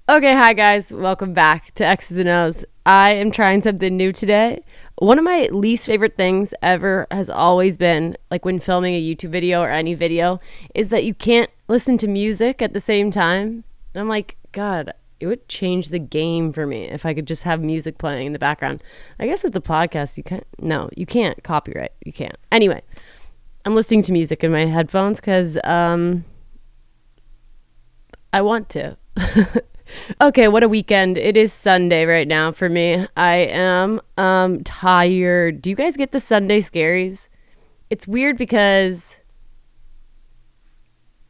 Okay, hi guys. Welcome back to X's and O's. I am trying something new today. One of my least favorite things ever has always been, like when filming a YouTube video or any video, is that you can't listen to music at the same time. And I'm like, God, it would change the game for me if I could just have music playing in the background. I guess with the podcast, you can't copyright. You can't. Anyway, I'm listening to music in my headphones because I want to. Okay, what a weekend. It is Sunday right now for me. I am tired. Do you guys get the Sunday scaries? It's weird because...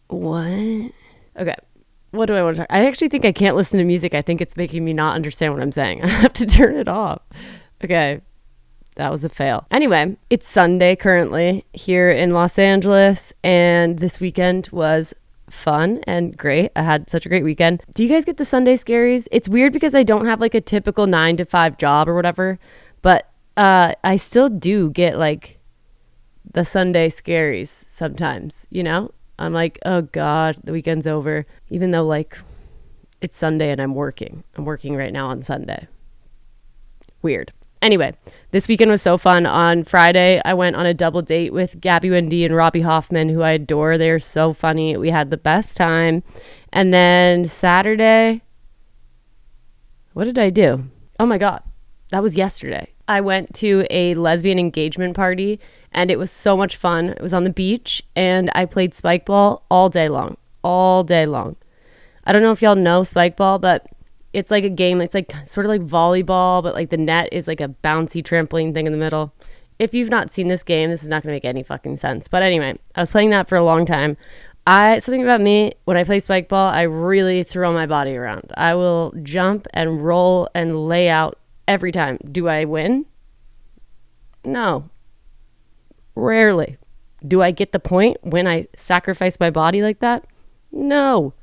What? Okay, what do I want to talk? I actually think I can't listen to music. I think it's making me not understand what I'm saying. I have to turn it off. Okay, that was a fail. Anyway, it's Sunday currently here in Los Angeles, and this weekend was fun and great. I had such a great weekend. Do you guys get the Sunday scaries? It's weird because I don't have like a typical 9-to-5 job or whatever, but I still do get like the Sunday scaries sometimes, you know? I'm like, oh God, the weekend's over. Even though like it's Sunday and I'm working. I'm working right now on Sunday. Weird. Anyway, this weekend was so fun. On Friday, I went on a double date with Gabby Wendy and Robbie Hoffman, who I adore. They're so funny. We had the best time. And then Saturday, what did I do? Oh my God, that was yesterday. I went to a lesbian engagement party, and it was so much fun. It was on the beach, and I played spikeball all day long. All day long. I don't know if y'all know spikeball, but it's like a game. It's like sort of like volleyball, but like the net is like a bouncy trampoline thing in the middle. If you've not seen this game, this is not going to make any fucking sense. But anyway, I was playing that for a long time. Something about me, when I play spikeball, I really throw my body around. I will jump and roll and lay out every time. Do I win? No. Rarely. Do I get the point when I sacrifice my body like that? No.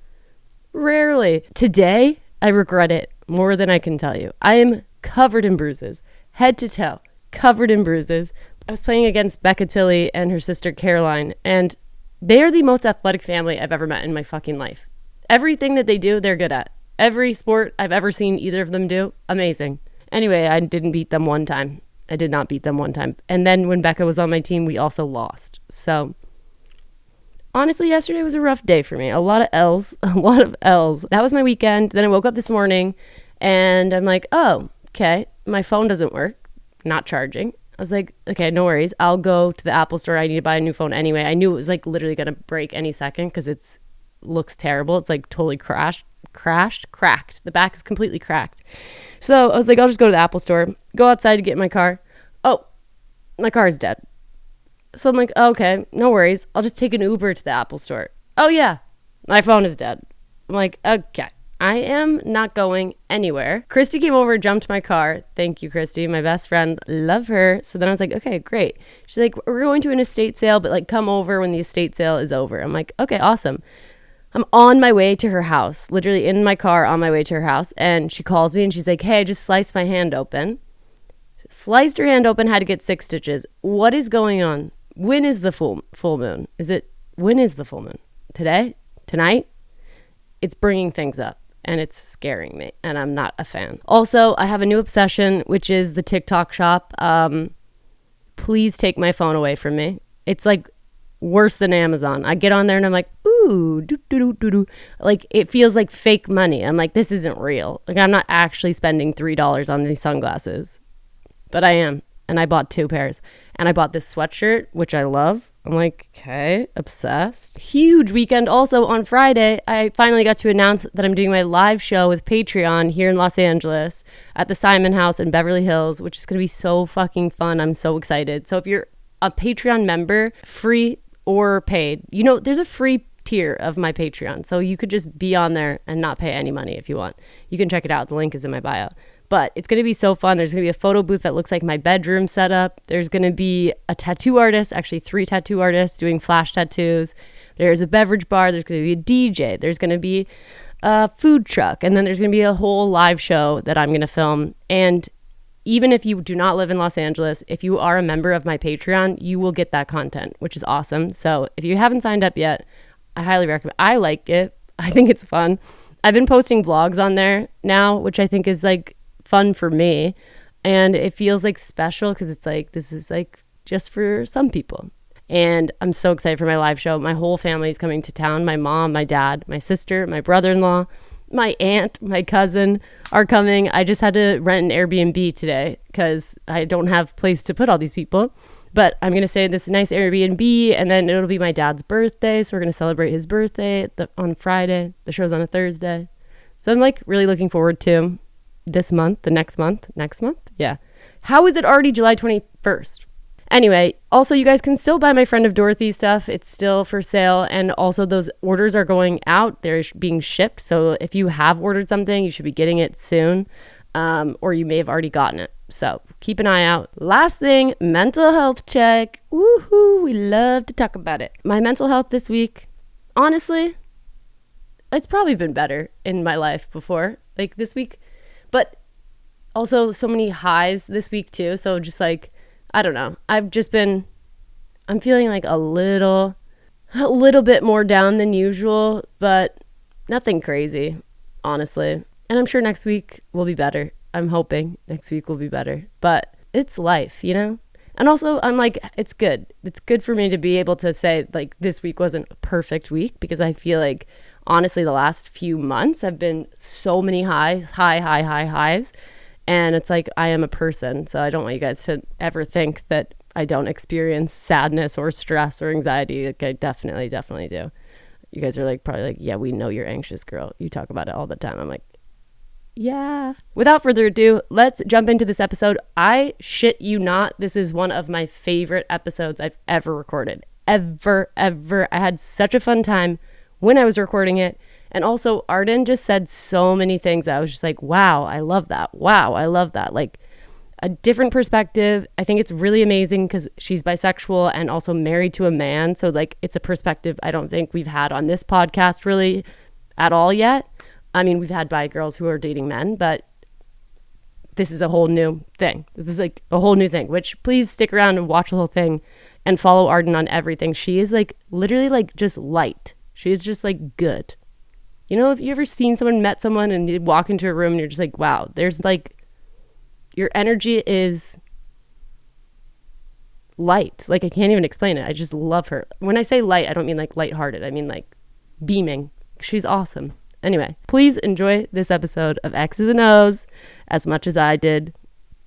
Rarely. Today, I regret it more than I can tell you. I am covered in bruises, head to toe, covered in bruises. I was playing against Becca Tilley and her sister Caroline, and they are the most athletic family I've ever met in my fucking life. Everything that they do, they're good at. Every sport I've ever seen either of them do, amazing. Anyway, I didn't beat them one time. I did not beat them one time. And then when Becca was on my team, we also lost. So honestly, yesterday was a rough day for me. A lot of L's. That was my weekend. Then I woke up this morning and I'm like, oh, okay, my phone doesn't work. Not charging. I was like, okay, no worries. I'll go to the Apple store. I need to buy a new phone anyway. I knew it was like literally going to break any second because it looks terrible. It's like totally cracked. The back is completely cracked. So I was like, I'll just go to the Apple store, go outside to get in my car. Oh, my car is dead. So I'm like, okay, no worries. I'll just take an Uber to the Apple store. Oh yeah, my phone is dead. I'm like, okay, I am not going anywhere. Christy came over, jumped my car. Thank you, Christy, my best friend. Love her. So then I was like, okay, great. She's like, we're going to an estate sale, but like come over when the estate sale is over. I'm like, okay, awesome. I'm on my way to her house, literally in my car on my way to her house. And she calls me and she's like, hey, I just sliced my hand open. Sliced her hand open, had to get 6 stitches. What is going on? When is the full moon? When is the full moon? Today? Tonight? It's bringing things up and it's scaring me and I'm not a fan. Also, I have a new obsession, which is the TikTok shop. Please take my phone away from me. It's like worse than Amazon. I get on there and I'm like, ooh, do. Like it feels like fake money. I'm like, this isn't real. Like I'm not actually spending $3 on these sunglasses, but I am. And I bought 2 pairs. And I bought this sweatshirt, which I love. I'm like, okay, obsessed. Huge weekend. Also on Friday, I finally got to announce that I'm doing my live show with Patreon here in Los Angeles at the Simon House in Beverly Hills, which is going to be so fucking fun. I'm so excited. So if you're a Patreon member, free or paid, you know, there's a free tier of my Patreon. So you could just be on there and not pay any money if you want. You can check it out. The link is in my bio. But it's going to be so fun. There's going to be a photo booth that looks like my bedroom setup. There's going to be a tattoo artist, actually 3 tattoo artists doing flash tattoos. There's a beverage bar. There's going to be a DJ. There's going to be a food truck. And then there's going to be a whole live show that I'm going to film. And even if you do not live in Los Angeles, if you are a member of my Patreon, you will get that content, which is awesome. So if you haven't signed up yet, I highly recommend. I like it. I think it's fun. I've been posting vlogs on there now, which I think is like fun for me. And it feels like special because it's like, this is like just for some people. And I'm so excited for my live show. My whole family is coming to town. My mom, my dad, my sister, my brother-in-law, my aunt, my cousin are coming. I just had to rent an Airbnb today because I don't have a place to put all these people. But I'm going to stay in this nice Airbnb, and then it'll be my dad's birthday. So we're going to celebrate his birthday on Friday. The show's on a Thursday. So I'm like really looking forward to this month, the next month. Yeah. How is it already July 21st? Anyway, also you guys can still buy my Friend of Dorothy stuff. It's still for sale. And also those orders are going out. They're being shipped. So if you have ordered something, you should be getting it soon. Or you may have already gotten it. So keep an eye out. Last thing, mental health check. Woohoo, we love to talk about it. My mental health this week, honestly, it's probably been better in my life before, like this week. But also so many highs this week too. So just like, I don't know. I'm feeling like a little bit more down than usual, but nothing crazy, honestly. And I'm sure next week will be better. I'm hoping next week will be better, but it's life, you know? And also I'm like, it's good. It's good for me to be able to say like this week wasn't a perfect week because I feel like honestly the last few months have been so many highs. And it's like, I am a person. So I don't want you guys to ever think that I don't experience sadness or stress or anxiety. Like I definitely do. You guys are like, probably like, yeah, we know you're anxious, girl. You talk about it all the time. I'm like, yeah. Without further ado, let's jump into this episode. I shit you not. This is one of my favorite episodes I've ever recorded. Ever. I had such a fun time when I was recording it. And also Arden just said so many things that I was just like, wow, I love that. Wow, I love that. Like a different perspective. I think it's really amazing because she's bisexual and also married to a man. So like it's a perspective I don't think we've had on this podcast really at all yet. I mean, we've had bi girls who are dating men, but this is a whole new thing. This is like a whole new thing, which please stick around and watch the whole thing and follow Arden on everything. She is like literally like just light. She is just like good. You know, if you ever met someone and you walk into a room and you're just like, wow, there's like, your energy is light. Like I can't even explain it. I just love her. When I say light, I don't mean like lighthearted. I mean like beaming. She's awesome. Anyway, please enjoy this episode of X's and O's as much as I did.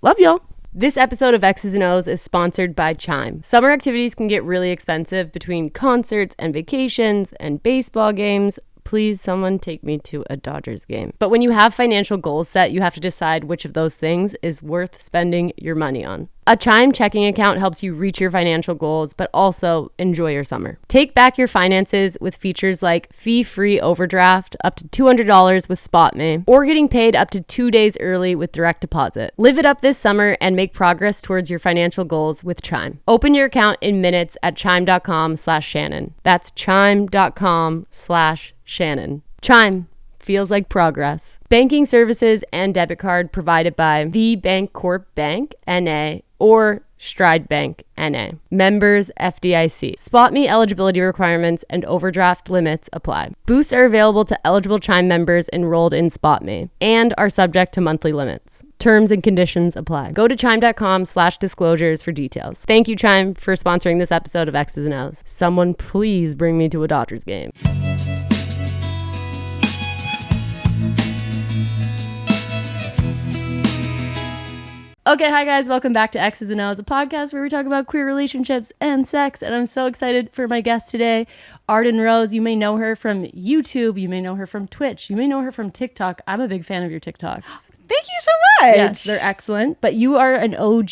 Love y'all. This episode of X's and O's is sponsored by Chime. Summer activities can get really expensive between concerts and vacations and baseball games. Please, someone take me to a Dodgers game. But when you have financial goals set, you have to decide which of those things is worth spending your money on. A Chime checking account helps you reach your financial goals, but also enjoy your summer. Take back your finances with features like fee-free overdraft, up to $200 with SpotMe, or getting paid up to 2 days early with direct deposit. Live it up this summer and make progress towards your financial goals with Chime. Open your account in minutes at chime.com/Shannon. That's chime.com/Shannon. Chime feels like progress. Banking services and debit card provided by The Bancorp Bank, N.A. or Stride Bank, N.A. Members FDIC. SpotMe eligibility requirements and overdraft limits apply. Boosts are available to eligible Chime members enrolled in SpotMe and are subject to monthly limits. Terms and conditions apply. Go to chime.com/disclosures for details. Thank you, Chime, for sponsoring this episode of X's and O's. Someone please bring me to a Dodgers game. Okay, hi guys, welcome back to X's and O's, a podcast where we talk about queer relationships and sex, and I'm so excited for my guest today, Arden Rose. You may know her from YouTube, you may know her from Twitch, you may know her from TikTok. I'm a big fan of your TikToks. Thank you so much. Yes, they're excellent, but you are an OG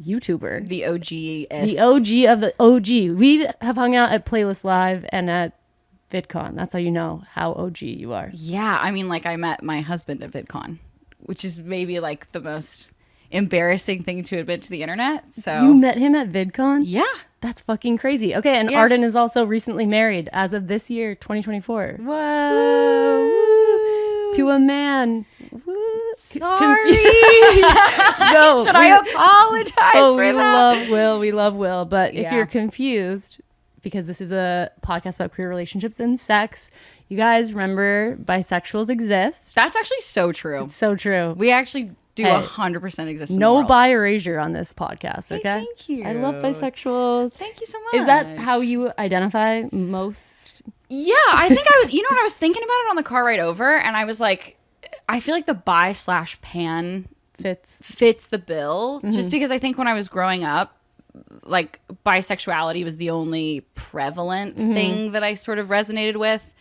YouTuber. The OG of the OG. We have hung out at Playlist Live and at VidCon. That's how you know how OG you are. Yeah, I mean, like I met my husband at VidCon, which is maybe like the most embarrassing thing to admit to the internet. So you met him at VidCon? Yeah. That's fucking crazy. Okay, and yeah. Arden is also recently married as of this year, 2024. Whoa. Woo. To a man. Woo. Sorry. No. Should I apologize for we that? We love Will. But if you're confused, because this is a podcast about queer relationships and sex. You guys remember bisexuals exist. That's actually so true. It's so true. We actually do Hey, 100% exist in the No world. bi erasure on this podcast, okay? thank you. I love bisexuals. Thank you so much. Is that how you identify most? Yeah, I think I was, you know what, I was thinking about it on the car ride over, and I was like, I feel like the bi/pan fits the bill, just because I think when I was growing up, like bisexuality was the only prevalent thing that I sort of resonated with.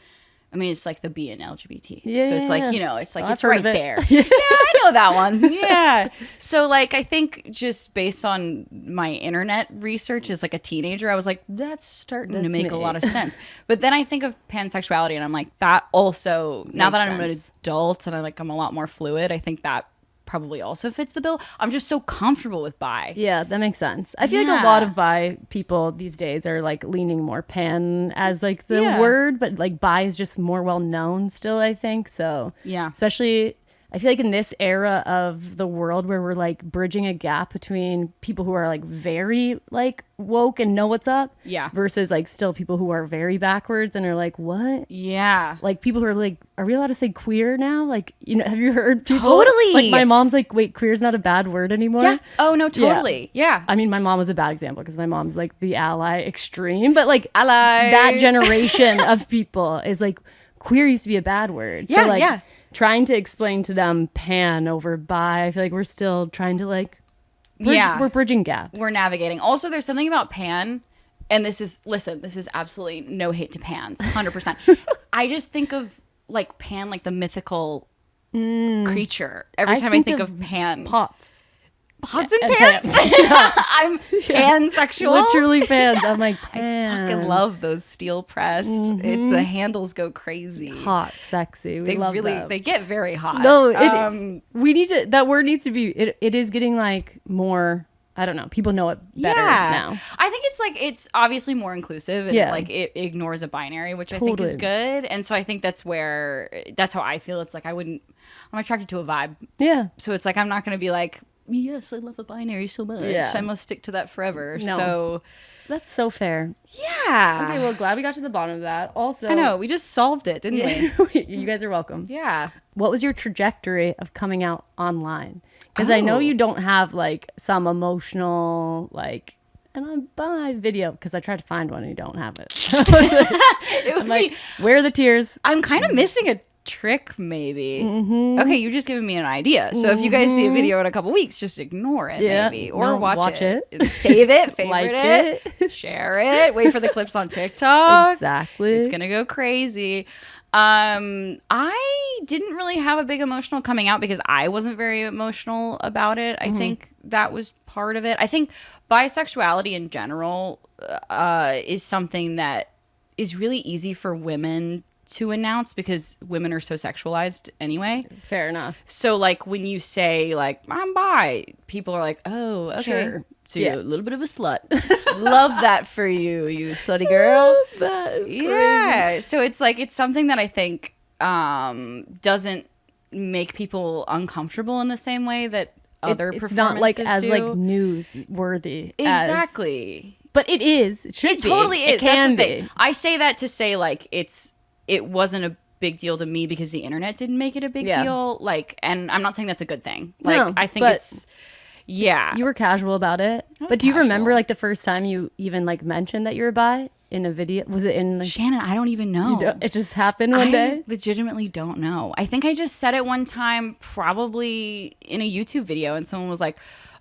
I mean, it's like the B in LGBT. Yeah, so it's yeah, like, yeah. you know, it's like, Oh, it's I've heard right of it. there. Yeah, I know that one. Yeah. So like, I think just based on my internet research as like a teenager, I was like, that's starting to make a me. lot of sense. But then I think of pansexuality and I'm like, that also, now that I'm an sense. adult and I'm a lot more fluid, I think that probably also fits the bill. I'm just so comfortable with bi. Yeah, that makes sense. I feel like a lot of bi people these days are like leaning more pan as like the word, but like bi is just more well known still, I think. So Yeah. especially I feel like in this era of the world where we're like bridging a gap between people who are like very like woke and know what's up, versus like still people who are very backwards and are like, what? Yeah. Like people who are like, are we allowed to say queer now? Like, you know, have you heard people? Totally. Like my mom's like, wait, queer's not a bad word anymore? Yeah. Oh, no, totally. Yeah. I mean, my mom was a bad example because my mom's like the ally extreme, but like Ally. that generation of people is like queer used to be a bad word. Yeah, so like yeah. trying to explain to them pan over bi, I feel like we're still trying to like bridge, we're bridging gaps. We're navigating. Also, there's something about pan, and this is absolutely no hate to pans, 100%. I just think of like pan, like the mythical creature. Every time I think of pan. Pots Pots and and pans? Yeah. I'm pansexual. Literally fans. I'm like, I pan. fucking love those steel pressed. The handles go crazy. Hot, sexy. We They love really, them. they get very hot. No, we need to, that word needs to be, it is getting like more, I don't know, people know it better now. I think it's like, it's obviously more inclusive and like it ignores a binary, which I think is good. And so I think that's how I feel. It's like I'm attracted to a vibe. Yeah. So it's like, I'm not going to be like, yes, I love a binary so much. Yeah. I must stick to that forever. No. So That's so fair. yeah. Okay, well, glad we got to the bottom of that. Also, I know, we just solved it, didn't we? You guys are welcome. Yeah. What was your trajectory of coming out online? Because I know you don't have like some emotional like, and I'm bi video, because I tried to find one and you don't have it. It would I'm like, where are the tears? I'm kind of missing a trick, maybe. Okay, you're just giving me an idea. So if you guys see a video in a couple weeks, just ignore it, maybe, or No, watch it. Save it, favorite Like it, share it, wait for the clips on TikTok. Exactly. It's gonna go crazy. I didn't really have a big emotional coming out because I wasn't very emotional about it. I think that was part of it. I think bisexuality in general is something that is really easy for women to announce because women are so sexualized anyway. Fair enough. So like when you say like I'm bi, people are like, oh, okay. Sure. So you're a little bit of a slut. Love that for you, you slutty girl. That is crazy. Yeah. So it's like, it's something that I think doesn't make people uncomfortable in the same way that other It's performances not like as do. like newsworthy. Exactly. But it is. It should It be. totally is. It can That's the thing. be. I say that to say like it wasn't a big deal to me because the internet didn't make it a big deal. Like, and I'm not saying that's a good thing. Like, No, I think but it's You were casual about it. was But do you remember casual. like the first time you even like mentioned that you were bi in a video? Was it in like, Shannon, I don't even know. it just happened one day? I legitimately don't know. I think I just said it one time, probably in a YouTube video, and someone was like,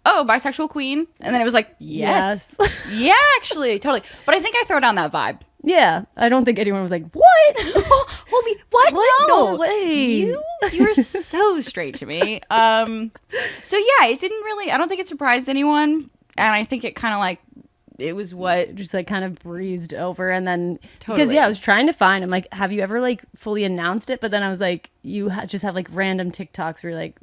oh, bisexual queen. And then it was like, yes. Yeah, actually, totally. But I think I throw down that vibe. Yeah. I don't think anyone was like, what? Holy, what? No way. You're so straight to me. So yeah, it didn't really, I don't think it surprised anyone. And I think it kind of like, it was what, Just like kind of breezed over. And then, because Totally. I was trying to find, I'm like, have you ever like fully announced it? But then I was like, you just have like random TikToks where you're like,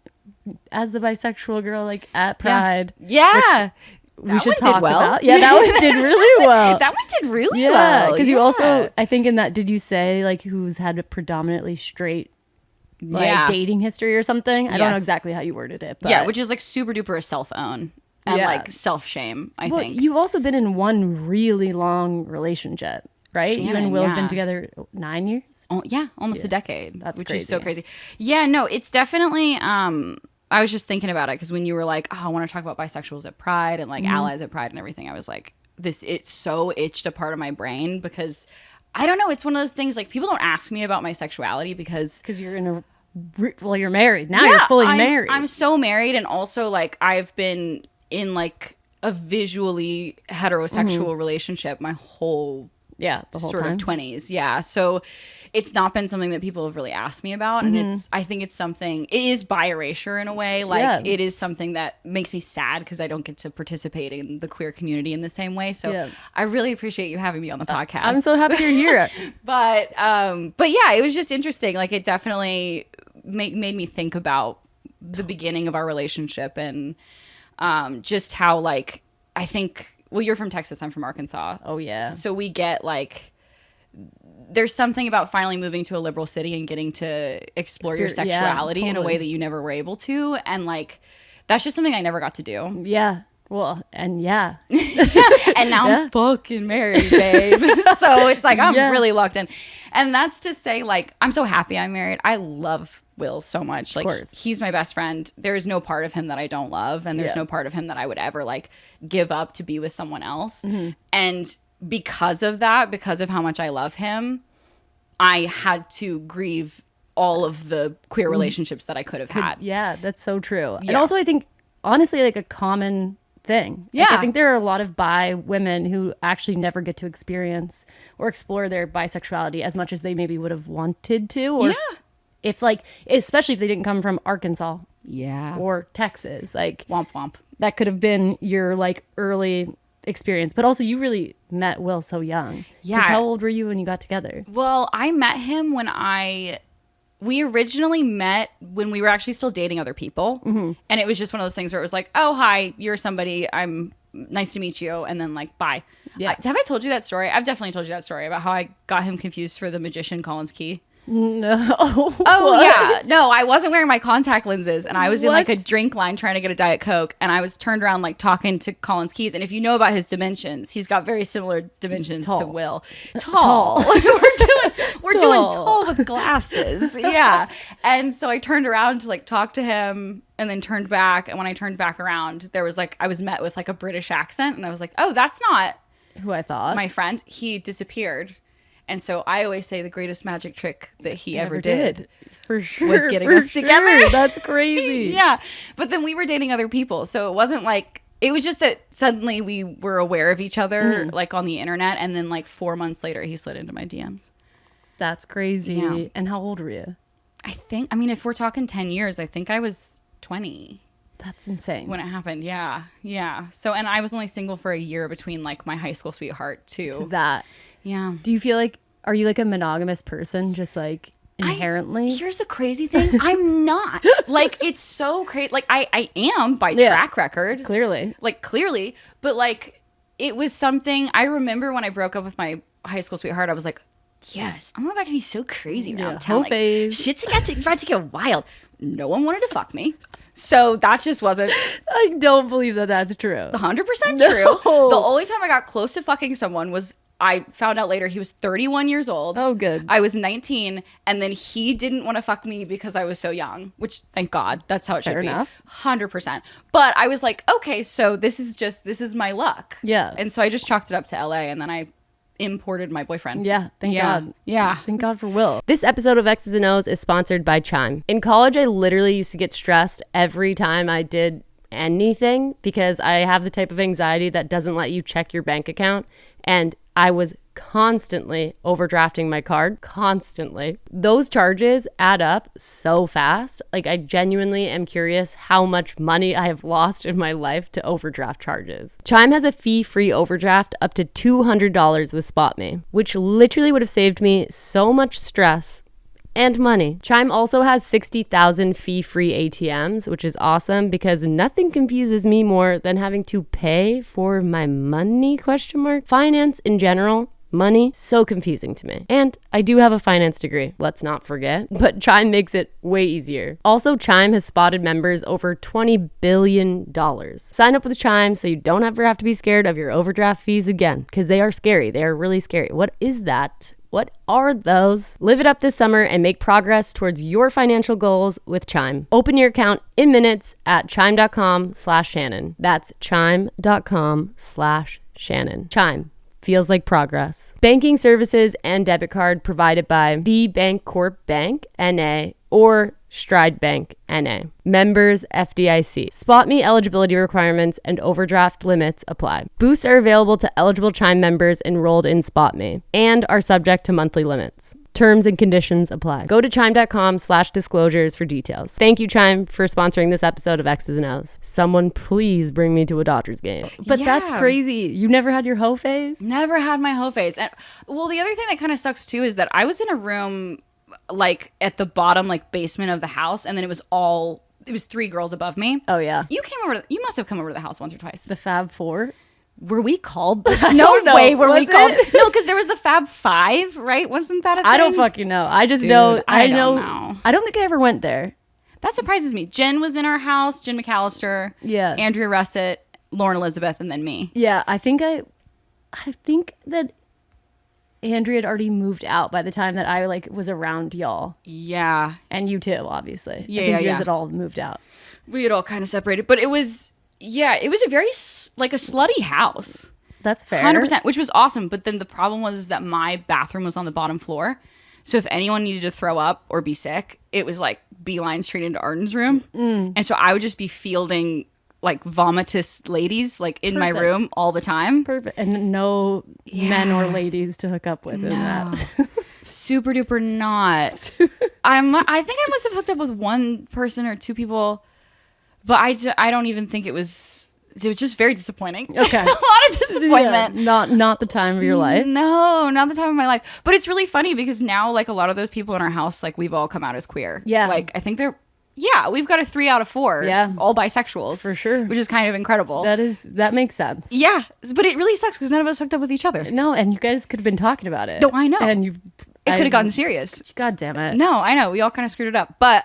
as the bisexual girl, like at Pride. yeah. We That should one did talk well. about. Yeah, that one did really well. That one did really Yeah, well. because you Yeah. also, I think in that, did you say like who's had a predominantly straight like Yeah. dating history or something? I don't know Yes. exactly how you worded it. But Yeah, which is like super duper a self-own. and Yeah. like self-shame, I Well, think. you've also been in one really long relationship, right? You Shannon, and Will have yeah. been together 9 years? Oh, yeah, almost a decade, That's which is so crazy. crazy. Yeah, no, it's definitely I was just thinking about it because when you were like, oh, I want to talk about bisexuals at Pride and like allies at Pride and everything, I was like, it so itched a part of my brain because I don't know, it's one of those things like people don't ask me about my sexuality because Because you're in a, well, you're married. Now you're fully married. I'm so married, and also like I've been in like a visually heterosexual relationship my whole yeah, the whole sort time. of 20s. Yeah. So it's not been something that people have really asked me about. And I think it's something, it is by erasure in a way. Like Yeah. it is something that makes me sad because I don't get to participate in the queer community in the same way. So Yeah. I really appreciate you having me on the podcast. I'm so happy you're here. But yeah, it was just interesting. Like it definitely made me think about the beginning of our relationship and just how like, I think, well, you're from Texas, I'm from Arkansas. Oh, yeah. So we get like, there's something about finally moving to a liberal city and getting to explore your Yeah, sexuality in a totally. way that you never were able to. And like, that's just something I never got to do. Yeah. Well, and yeah. And now I'm fucking married, babe. So it's like, I'm Yeah. really locked in. And that's to say, like, I'm so happy I'm married. I love Will so much. Like, course. he's my best friend. There's no part of him that I don't love. And there's Yeah. no part of him that I would ever like give up to be with someone else. Mm-hmm. And because of that, because of how much I love him, I had to grieve all of the queer relationships that I could have had. Yeah, that's so true. And Yeah. also, I think, honestly, like a common thing. Like, Yeah. I think there are a lot of bi women who actually never get to experience or explore their bisexuality as much as they maybe would have wanted to. Or Yeah. if, like, especially if they didn't come from Arkansas Yeah. or Texas. Like, Womp womp. that could have been your, like, early experience. But also, you really met Will so young. 'Cause Yeah. how old were you when you got together? Well, I met him when we originally met when we were actually still dating other people. Mm-hmm. And it was just one of those things where it was like, oh, hi, you're somebody. I'm nice to meet you. And then like, bye. Yeah. Have I told you that story? I've definitely told you that story about how I got him confused for the magician Collins Key. No. Oh, yeah. No, I wasn't wearing my contact lenses, and I was in like a What? drink line trying to get a Diet Coke, and I was turned around like talking to Collins Keys. And if you know about his dimensions, he's got very similar dimensions to Tall. Will. Tall. we're doing tall with glasses. Yeah. And so I turned around to like talk to him and then turned back. And when I turned back around, there was like, I was met with like a British accent, and I was like, oh, that's not Who I thought. my friend. He disappeared. And so I always say the greatest magic trick that he ever did. did. For sure. was getting for us together. That's crazy. Yeah. But then we were dating other people. So it wasn't like, it was just that suddenly we were aware of each other, like on the internet. And then like 4 months later, he slid into my DMs. That's crazy. Yeah. And how old were you? I mean, if we're talking 10 years, I think I was 20 That's insane. when it happened. Yeah. Yeah. So, and I was only single for a year between like my high school sweetheart too. That. Yeah. Do you feel like, are you like a monogamous person just like inherently? Here's the crazy thing. I'm not. Like, it's so crazy. Like, I am by Yeah. track record. Clearly. Like, clearly. But, like, it was something. I remember when I broke up with my high school sweetheart, I was like, yes, I'm about to be so crazy around Yeah, town. whole Like, phase. shit's about to get wild. No one wanted to fuck me. So that just wasn't I don't believe that that's true. 100% true. No. The only time I got close to fucking someone was, I found out later he was 31 years old. Oh, good. I was 19, and then he didn't want to fuck me because I was so young, which thank God, that's how it should Fair be. enough. 100%. But I was like, okay, so this is my luck. Yeah. And so I just chalked it up to LA, and then I imported my boyfriend. Yeah, thank God. Yeah. Thank God for Will. This episode of X's and O's is sponsored by Chime. In college, I literally used to get stressed every time I did anything because I have the type of anxiety that doesn't let you check your bank account. And I was constantly overdrafting my card, constantly. Those charges add up so fast. Like, I genuinely am curious how much money I have lost in my life to overdraft charges. Chime has a fee-free overdraft up to $200 with SpotMe, which literally would have saved me so much stress and money. Chime also has 60,000 fee-free ATMs, which is awesome because nothing confuses me more than having to pay for my money, ? Finance in general Money, so confusing to me. And I do have a finance degree, let's not forget, but Chime makes it way easier. Also, Chime has spotted members over $20 billion. Sign up with Chime so you don't ever have to be scared of your overdraft fees again, because they are scary. They are really scary. What is that? What are those? Live it up this summer and make progress towards your financial goals with Chime. Open your account in minutes at chime.com/Shannon. That's chime.com/Shannon. Chime. Feels like progress. Banking services and debit card provided by The Bancorp Bank, N.A. or Stride Bank, N.A. Members FDIC. SpotMe eligibility requirements and overdraft limits apply. Boosts are available to eligible Chime members enrolled in SpotMe and are subject to monthly limits. Terms and conditions apply. Go to chime.com/disclosures for details. Thank you, Chime, for sponsoring this episode of X's and O's. Someone please bring me to a Dodgers game. But that's crazy. You never had your hoe phase? Never had my hoe phase. And well, the other thing that kind of sucks too is that I was in a room like at the bottom, like basement of the house, and then it was 3 girls above me. Oh yeah. You must have come over to the house once or twice. The Fab Four? Were we called? No way were we called. No, because there was the Fab Five, right? Wasn't that a thing? I don't fucking know. I just know. I don't know. I don't think I ever went there. That surprises me. Jen was in our house. Jen McAllister. Yeah. Andrea Russett, Lauren Elizabeth, and then me. Yeah, I think that Andrea had already moved out by the time that I was around y'all. Yeah. And you too, obviously. Yeah, I think you guys had all moved out. We had all kind of separated, but it was a very like a slutty house. That's fair. 100%, which was awesome. But then the problem was that my bathroom was on the bottom floor. So if anyone needed to throw up or be sick, it was like beeline straight into Arden's room. And so I would just be fielding like vomitous ladies like in my room all the time. Perfect. And no men or ladies to hook up with in that. Super duper not. I think I must have hooked up with one person or 2 people, but I don't even think it was just very disappointing. Okay. A lot of disappointment. Yeah, not the time of your life. No, not the time of my life. But it's really funny because now like a lot of those people in our house, like we've all come out as queer. Yeah. Like I think we've got a 3 out of 4. Yeah. All bisexuals. For sure. Which is kind of incredible. That makes sense. Yeah. But it really sucks because none of us hooked up with each other. No, and you guys could have been talking about it. No, I know. And it could have gotten serious. God damn it. No, I know. We all kind of screwed it up. But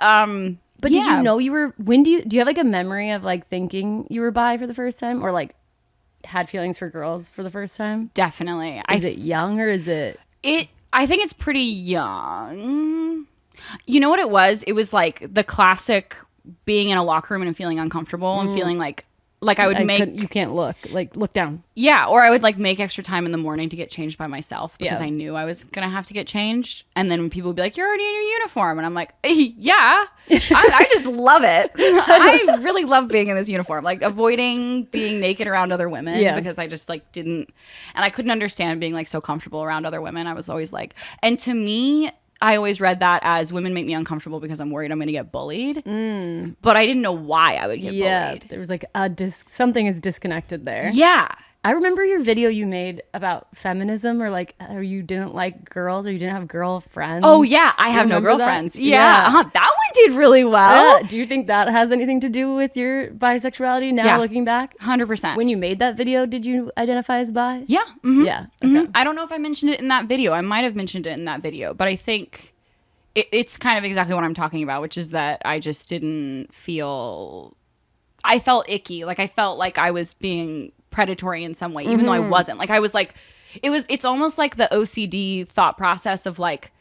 did you know you were, do you have like a memory of like thinking you were bi for the first time or like had feelings for girls for the first time? Definitely. Is it young or is it? I think it's pretty young. You know what it was? It was like the classic being in a locker room and feeling uncomfortable and feeling like I would you can't look down. Yeah, or I would like make extra time in the morning to get changed by myself because Yeah. I knew I was gonna have to get changed. And then when people would be like, "You're already in your uniform," and I'm like, "Yeah, I just love it. I really love being in this uniform. Like avoiding being naked around other women because I just like didn't, and I couldn't understand being like so comfortable around other women. I was always like, and to me, I always read that as women make me uncomfortable because I'm worried I'm going to get bullied. But I didn't know why I would get bullied. There was like something is disconnected there. Yeah. I remember your video you made about feminism or like how you didn't like girls or you didn't have girlfriends. Oh, yeah. I have no girlfriends. That? Yeah. That one did really well. Do you think that has anything to do with your bisexuality now looking back? 100%. When you made that video, did you identify as bi? Yeah. Mm-hmm. Yeah. Okay. I don't know if I mentioned it in that video. I might have mentioned it in that video, but I think it's kind of exactly what I'm talking about, which is that I just didn't feel... I felt icky. Like I felt like I was being predatory in some way, even though I wasn't. Like I was like, it's almost like the OCD thought process of like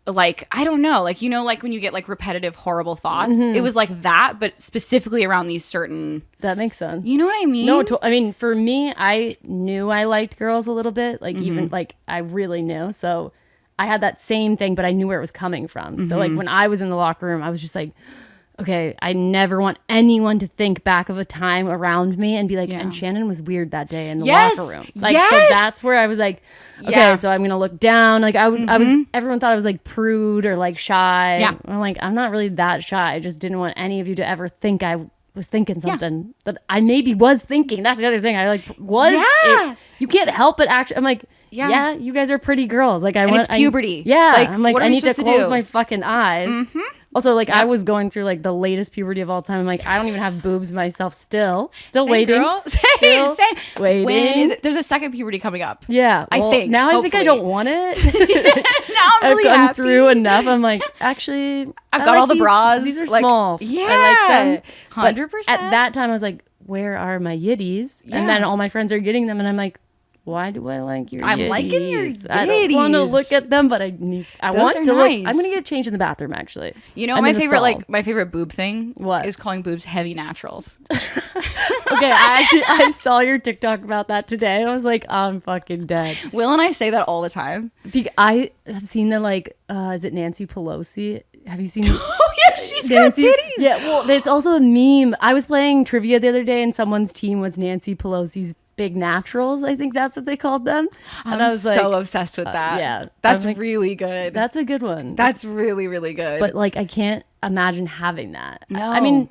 I don't know, like, you know, like when you get like repetitive, horrible thoughts, it was like that, but specifically around these certain. That makes sense. You know what I mean? No, I mean, for me, I knew I liked girls a little bit, like even like I really knew. So I had that same thing, but I knew where it was coming from. So like when I was in the locker room, I was just like, okay, I never want anyone to think back of a time around me and be like, and Shannon was weird that day in the locker room. Like, so that's where I was like, okay, so I'm going to look down. Like I was, everyone thought I was like prude or like shy. Yeah. I'm like, I'm not really that shy. I just didn't want any of you to ever think I was thinking something that I maybe was thinking. That's the other thing. I like was, you can't help it. Actually, I'm like, yeah, you guys are pretty girls. Like it's puberty. Like I'm I'm like, I need to close my fucking eyes. Also, like, I was going through like the latest puberty of all time. I'm like, I don't even have boobs myself still Same, waiting. girl. Still Same. waiting. When is it? There's a second puberty coming up. Yeah. I well, think. Now I think I hopefully. don't want it. Now I'm really I've gone happy. through enough. I'm like, actually, I've I got like all the these. bras. These are like, small. Yeah. I like them. But 100%. at that time, I was like, where are my yitties? Yeah. And then all my friends are getting them. And I'm like, why do I like your I'm yitties? liking your I don't want to yitties. look at them, but I Those want are to look. nice. I'm going to get changed in the bathroom, actually. You know, I'm my in the favorite, stall. my favorite boob thing What? is calling boobs heavy naturals. Okay, I saw your TikTok about that today. And I was like, I'm fucking dead. Will and I say that all the time. I have seen the is it Nancy Pelosi? Have you seen? Oh yeah, she's got titties. Yeah, well, it's also a meme. I was playing trivia the other day, and someone's team was Nancy Pelosi's Big Naturals. I think that's what they called them. And I I'm was so like, obsessed with that. yeah, That's I'm like, really good. that's a good one. That's really, really good. But like, I can't imagine having that. No. I mean,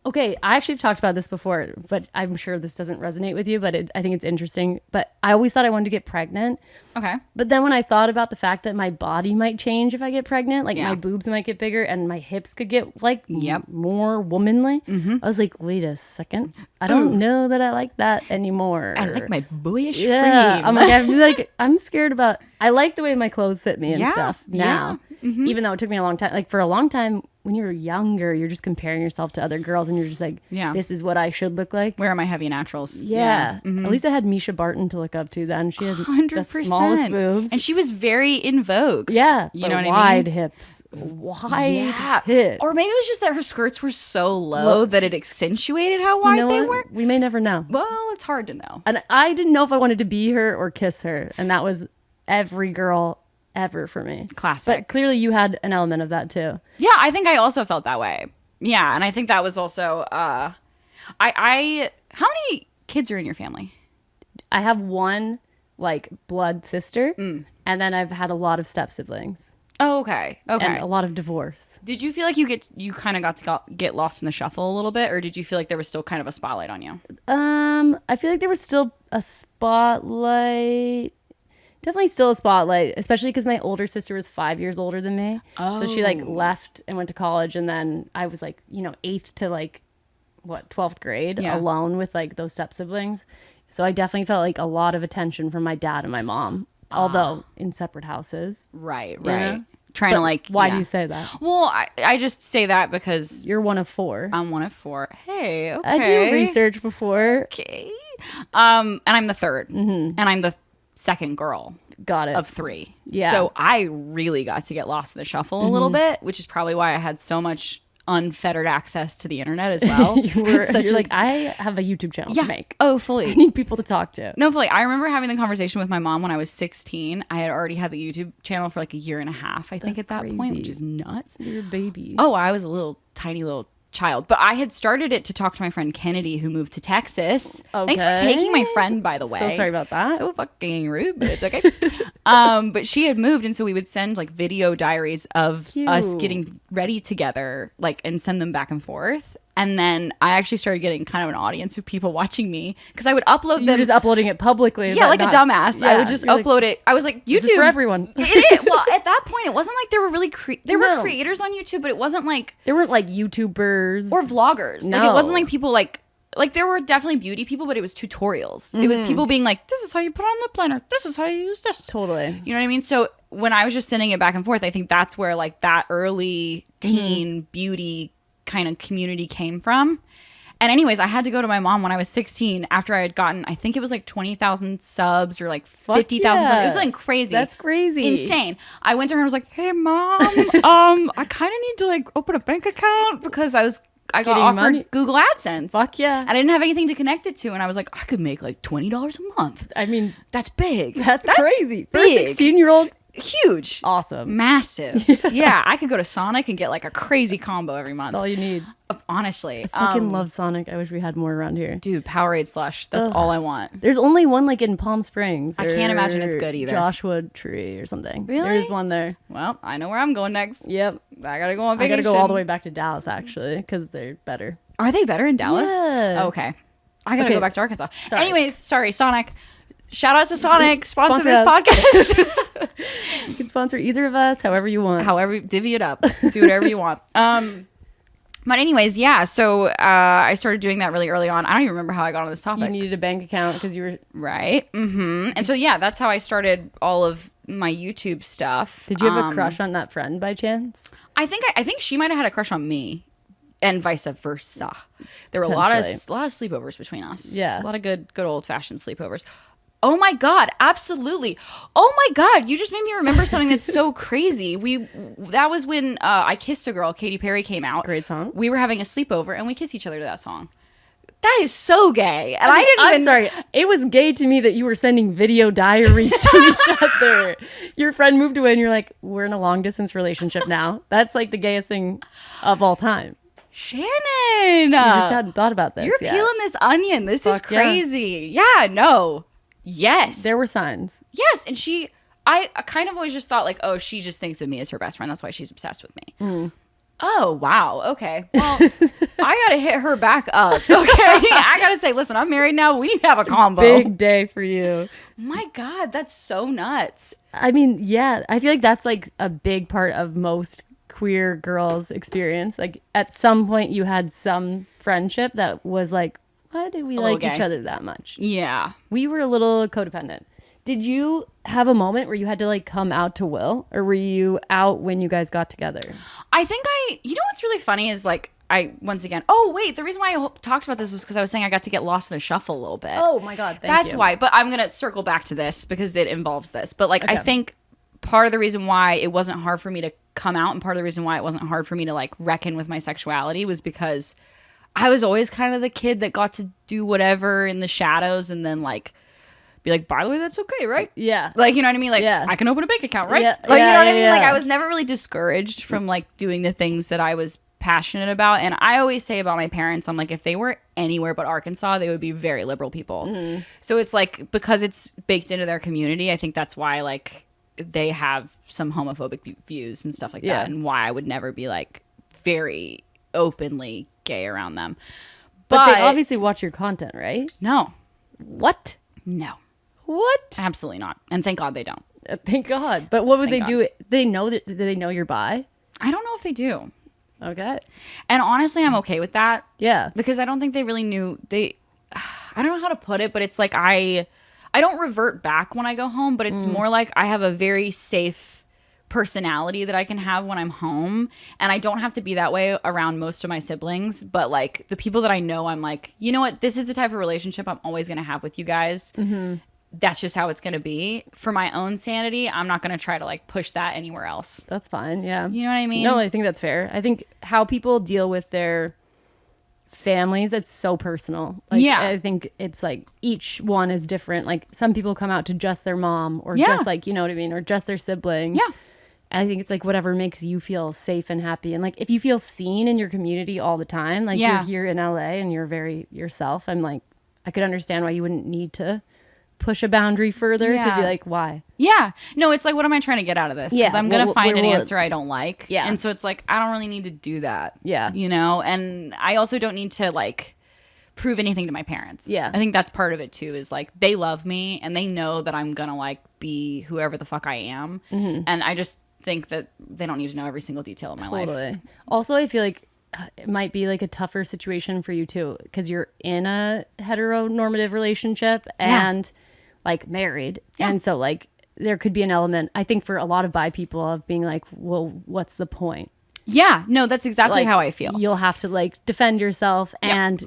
okay, I actually have talked about this before, but I'm sure this doesn't resonate with you, but I think it's interesting. But I always thought I wanted to get pregnant. okay. But then when I thought about the fact that my body might change if I get pregnant, like Yeah. my boobs might get bigger and my hips could get like Yep. more womanly, I was like, wait a second. I don't know that I like that anymore. I like my boyish yeah. frame. I'm like, I'm scared about, I like the way my clothes fit me and Yeah, stuff now. Even though it took me a long time. Like for a long time, when you're younger, you're just comparing yourself to other girls and you're just like, Yeah. this is what I should look like. Where are my heavy naturals? Yeah. At least I had Misha Barton to look up to then. She had 100%. the smallest boobs. And she was very in vogue. Yeah. You but know what I mean? wide hips. Wide hips. Or maybe it was just that her skirts were so low that it accentuated how wide you know they what? were. We may never know. Well, it's hard to know. And I didn't know if I wanted to be her or kiss her. And that was every girl ever for me. Classic. But clearly you had an element of that too. Yeah, I think I also felt that way. Yeah, and I think that was also I how many kids are in your family? I have one like blood sister. And then I've had a lot of step siblings. Oh, okay. Okay. And a lot of divorce. Did you feel like you kind of got to get lost in the shuffle a little bit, or did you feel like there was still kind of a spotlight on you? I feel like there was still a spotlight. Definitely still a spotlight, especially because my older sister was 5 years older than me. So she like left and went to college, and then I was like, 8th to like 12th grade alone with like those step siblings. So I definitely felt like a lot of attention from my dad and my mom, although in separate houses. Right. Yeah. Trying to like. Why yeah. do you say that? Well, I just say that because You're one of 4. I'm one of 4. Hey, okay. I do research before. Okay. And I'm the third, and I'm the second girl Got it. of 3. Yeah. So I really got to get lost in the shuffle a little bit, which is probably why I had so much unfettered access to the internet as well. you're Such like, I have a YouTube channel to make. Oh, I fully. need people to talk to. No, fully. I remember having the conversation with my mom when I was 16. I had already had the YouTube channel for like a year and a half, I think, That's at that point, which crazy. is nuts. You're a baby. Oh, I was a tiny little child, but I had started it to talk to my friend Kennedy, who moved to Texas. Thanks for Okay. taking my friend, by the way. So sorry about that. So fucking rude, but it's okay. But she had moved, and so we would send like video diaries of us Cute. getting ready together, like, and send them back and forth. And then I actually started getting kind of an audience of people watching me because I would upload You're them. just uploading it publicly. Yeah, but like a not- dumbass. I Yeah, would just you're like, upload it. I was like, YouTube This is for everyone. It is. Well, at that point, it wasn't like there were really there were No. creators on YouTube, but it wasn't like There weren't like YouTubers or vloggers. Like No. it wasn't like people like there were definitely beauty people, but it was tutorials. It was people being like, "This is how you put on lip liner. This is how you use this." Totally. You know what I mean? So when I was just sending it back and forth, I think that's where like that early teen beauty kind of community came from. And anyways, I had to go to my mom when I was 16 after I had gotten, I think it was like 20,000 subs or like 50,000 subs. yeah. It was something crazy. That's crazy. Insane. I went to her and was like, "Hey mom, I kind of need to like open a bank account because I got Getting offered money. Google AdSense. Fuck yeah. And I didn't have anything to connect it to. And I was like, I could make like $20 a month. I mean, That's big. that's crazy. For a big. 16-year-old, Huge. awesome. Massive. Yeah, I could go to Sonic and get like a crazy combo every month. That's all you need. Honestly. Fucking love Sonic. I wish we had more around here. Dude, Powerade slush. That's all I want. There's only one like in Palm Springs. I can't or imagine it's good either. Joshua Tree or something. Really? There's one there. Well, I know where I'm going next. Yep. I gotta go on I vacation. gotta go all the way back to Dallas actually because they're better. Are they better in Dallas? Yeah. Oh, okay. I gotta Okay. go back to Arkansas. Sorry. Anyways, sorry, Sonic. Shout out to Sonic. Sponsor this us. podcast. You can sponsor either of us, however you want. However, divvy it up. Do whatever you want. But anyways, yeah. So I started doing that really early on. I don't even remember how I got on this topic. You needed a bank account because you were... Right. Mm-hmm. And so, yeah, that's how I started all of my YouTube stuff. Did you have a crush on that friend by chance? I think she might have had a crush on me. And vice versa. There were a lot of sleepovers between us. Yeah. A lot of good old-fashioned sleepovers. Oh my God, absolutely. Oh my God, you just made me remember something that's so crazy. That was when I Kissed a Girl, Katy Perry came out. Great song. We were having a sleepover and we kissed each other to that song. That is so gay. And I'm sorry. It was gay to me that you were sending video diaries to each other. Your friend moved away and you're like, we're in a long distance relationship now. That's like the gayest thing of all time. Shannon, you just hadn't thought about this. You're peeling this onion. This is crazy. Yeah, no. Yes. There were signs. Yes. And I kind of always just thought like, oh, she just thinks of me as her best friend. That's why she's obsessed with me. Mm. Oh, wow. Okay. Well, I got to hit her back up. Okay. I got to say, listen, I'm married now. We need to have a combo. Big day for you. My God, that's so nuts. I mean, yeah, I feel like that's like a big part of most queer girls' experience. Like at some point you had some friendship that was like, why did we like each other that much? Yeah. We were a little codependent. Did you have a moment where you had to like come out to Will, or were you out when you guys got together? I think you know what's really funny is like, once again, the reason why I talked about this was because I was saying I got to get lost in the shuffle a little bit. Oh my God. That's why. But I'm going to circle back to this because it involves this. But like, okay. I think part of the reason why it wasn't hard for me to come out and part of the reason why it wasn't hard for me to like reckon with my sexuality was because I was always kind of the kid that got to do whatever in the shadows and then like be like, by the way, that's okay, right? Yeah. Like, you know what I mean? Like, I can open a bank account, right? Yeah. Like, you know what I mean? Like, I was never really discouraged from like doing the things that I was passionate about. And I always say about my parents, I'm like, if they were anywhere but Arkansas, they would be very liberal people. Mm-hmm. So it's like, because it's baked into their community, I think that's why like they have some homophobic views and stuff like that. And why I would never be like very openly gay around them. But they obviously watch your content, right? No. What? No. What? Absolutely not. And thank God they don't. Thank God. But what would they do? They know that? Do they know you're bi? I don't know if they do. Okay. And honestly, I'm okay with that. Yeah. Because I don't think they really knew. I don't know how to put it, but it's like I don't revert back when I go home, but it's more like I have a very safe personality that I can have when I'm home, and I don't have to be that way around most of my siblings, but like the people that I know, I'm like, you know what, this is the type of relationship I'm always going to have with you guys. Mm-hmm. That's just how it's going to be. For my own sanity, I'm not going to try to like push that anywhere else. That's fine. Yeah. You know what I mean? No, I think that's fair. I think how people deal with their families, it's so personal. Like, yeah. I think it's like each one is different. Like some people come out to just their mom or just like, you know what I mean? Or just their siblings. Yeah. And I think it's like whatever makes you feel safe and happy. And like if you feel seen in your community all the time, like you're here in LA and you're very yourself, I'm like, I could understand why you wouldn't need to push a boundary further to be like, why? Yeah. No, it's like, what am I trying to get out of this? Because I'm going to find an answer I don't like. Yeah. And so it's like, I don't really need to do that. Yeah. You know? And I also don't need to like prove anything to my parents. Yeah. I think that's part of it too, is like they love me and they know that I'm going to like be whoever the fuck I am. Mm-hmm. And I just think that they don't need to know every single detail of my life. Also, I feel like it might be like a tougher situation for you too, because you're in a heteronormative relationship and like married. And so like there could be an element, I think, for a lot of bi people of being like, well, what's the point? Yeah, no, that's exactly like, how I feel. You'll have to like defend yourself and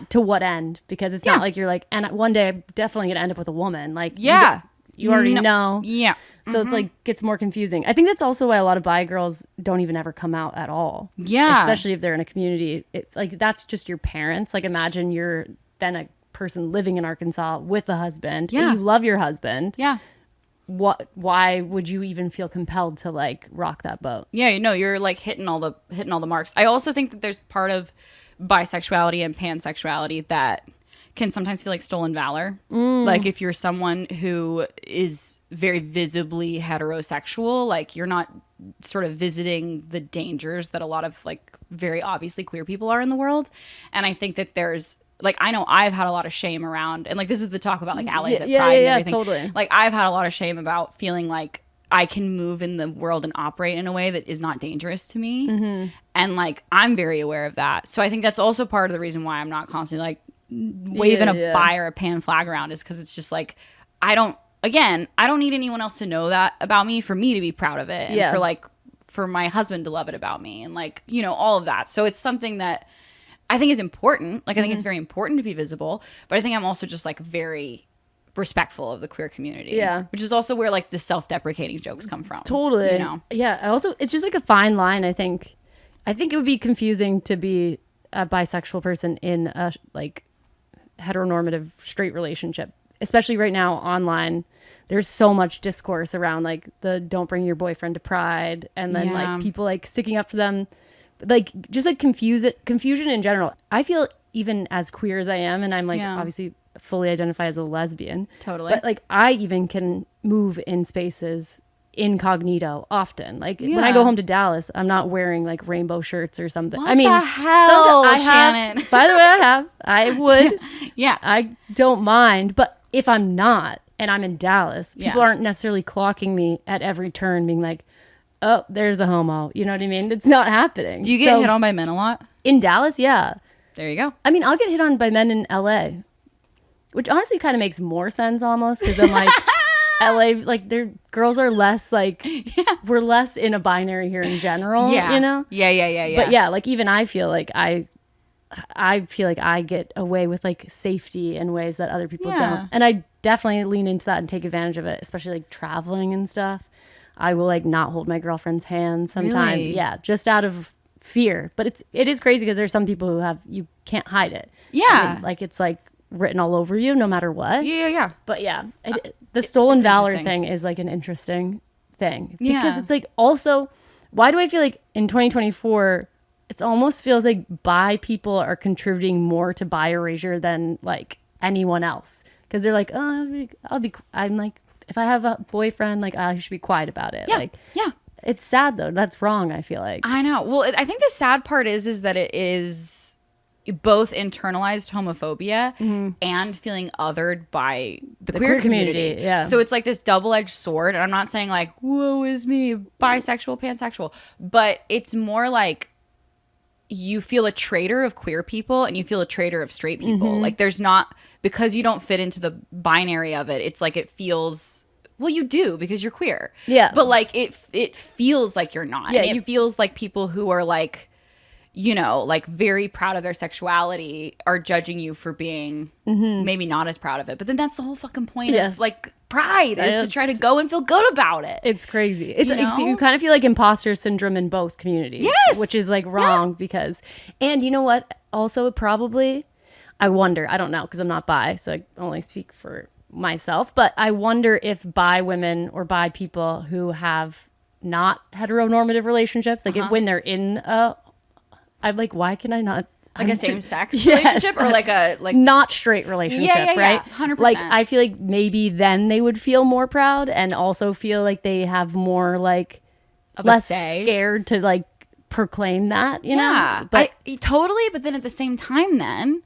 to what end? Because it's not like you're like, and one day I'm definitely going to end up with a woman. Like, you already know. Yeah. So it's like gets more confusing. I think that's also why a lot of bi girls don't even ever come out at all. Yeah. Especially if they're in a community. Like that's just your parents. Like imagine you're then a person living in Arkansas with a husband. Yeah. And you love your husband. Yeah. Why would you even feel compelled to like rock that boat? Yeah, you know, you're like hitting all the marks. I also think that there's part of bisexuality and pansexuality that can sometimes feel like stolen valor. Like if you're someone who is very visibly heterosexual, like you're not sort of visiting the dangers that a lot of like very obviously queer people are in the world. And I think that there's like, I know I've had a lot of shame around, and like, this is the talk about like allies at Pride and everything. Totally. Like, I've had a lot of shame about feeling like I can move in the world and operate in a way that is not dangerous to me. And like, I'm very aware of that. So I think that's also part of the reason why I'm not constantly like waving a bi or a pan flag around, is because it's just like, I don't need anyone else to know that about me for me to be proud of it. And for my husband to love it about me, and like, you know, all of that. So it's something that I think is important. Like, I think it's very important to be visible, but I think I'm also just like very respectful of the queer community. Yeah. Which is also where like the self-deprecating jokes come from. Totally. You know? Yeah. Also, it's just like a fine line, I think. I think it would be confusing to be a bisexual person in a like heteronormative straight relationship, especially right now online. There's so much discourse around like the don't bring your boyfriend to Pride, and then like people like sticking up for them, like just like confusion in general. I feel even as queer as I am, and I'm like obviously fully identify as a lesbian. Totally. But like I even can move in spaces incognito often. Like when I go home to Dallas, I'm not wearing like rainbow shirts or something. What the hell, Shannon? By the way, I would. Yeah. I don't mind. But if I'm not, and I'm in Dallas, people aren't necessarily clocking me at every turn being like, oh, there's a homo. You know what I mean? It's not happening. Do you get hit on by men a lot? In Dallas? Yeah. There you go. I mean, I'll get hit on by men in LA, which honestly kind of makes more sense almost, because I'm like, LA, like their girls are less like, we're less in a binary here in general, you know? Yeah. But yeah, like even I feel like I feel like I get away with like safety in ways that other people don't. And I definitely lean into that and take advantage of it, especially like traveling and stuff. I will like not hold my girlfriend's hand sometime. Really? Yeah, just out of fear. But it is crazy because there's some people who you can't hide it. Yeah. I mean, like it's like written all over you no matter what. Yeah. But yeah, the stolen valor thing is like an interesting thing. Because it's like also, why do I feel like in 2024, it almost feels like bi people are contributing more to bi erasure than like anyone else. Because they're like, oh, I'm like, if I have a boyfriend, like I should be quiet about it. Yeah. It's sad though. That's wrong, I feel like. I know. Well, I think the sad part is that it is both internalized homophobia and feeling othered by the queer community. Yeah. So it's like this double-edged sword. And I'm not saying like, woe is me, bisexual, pansexual. But it's more like you feel a traitor of queer people and you feel a traitor of straight people. Like there's not, because you don't fit into the binary of it, it's like it feels, well, you do because you're queer. Yeah. But like it feels like you're not. Yeah, and it feels like people who are like, you know, like very proud of their sexuality are judging you for being maybe not as proud of it. But then that's the whole fucking point of like Pride, is to try to go and feel good about it. It's crazy. It's you kind of feel like imposter syndrome in both communities. Yes. Which is like wrong because, and you know what? Also, probably, I wonder, I don't know because I'm not bi, so I only speak for myself, but I wonder if bi women or bi people who have not heteronormative relationships, like when they're in I'm like, why can I not? Like a same-sex relationship or like a not straight relationship, right? 100%. Like I feel like maybe then they would feel more proud and also feel like they have more like less scared to like proclaim that, you know? But totally. But then at the same time,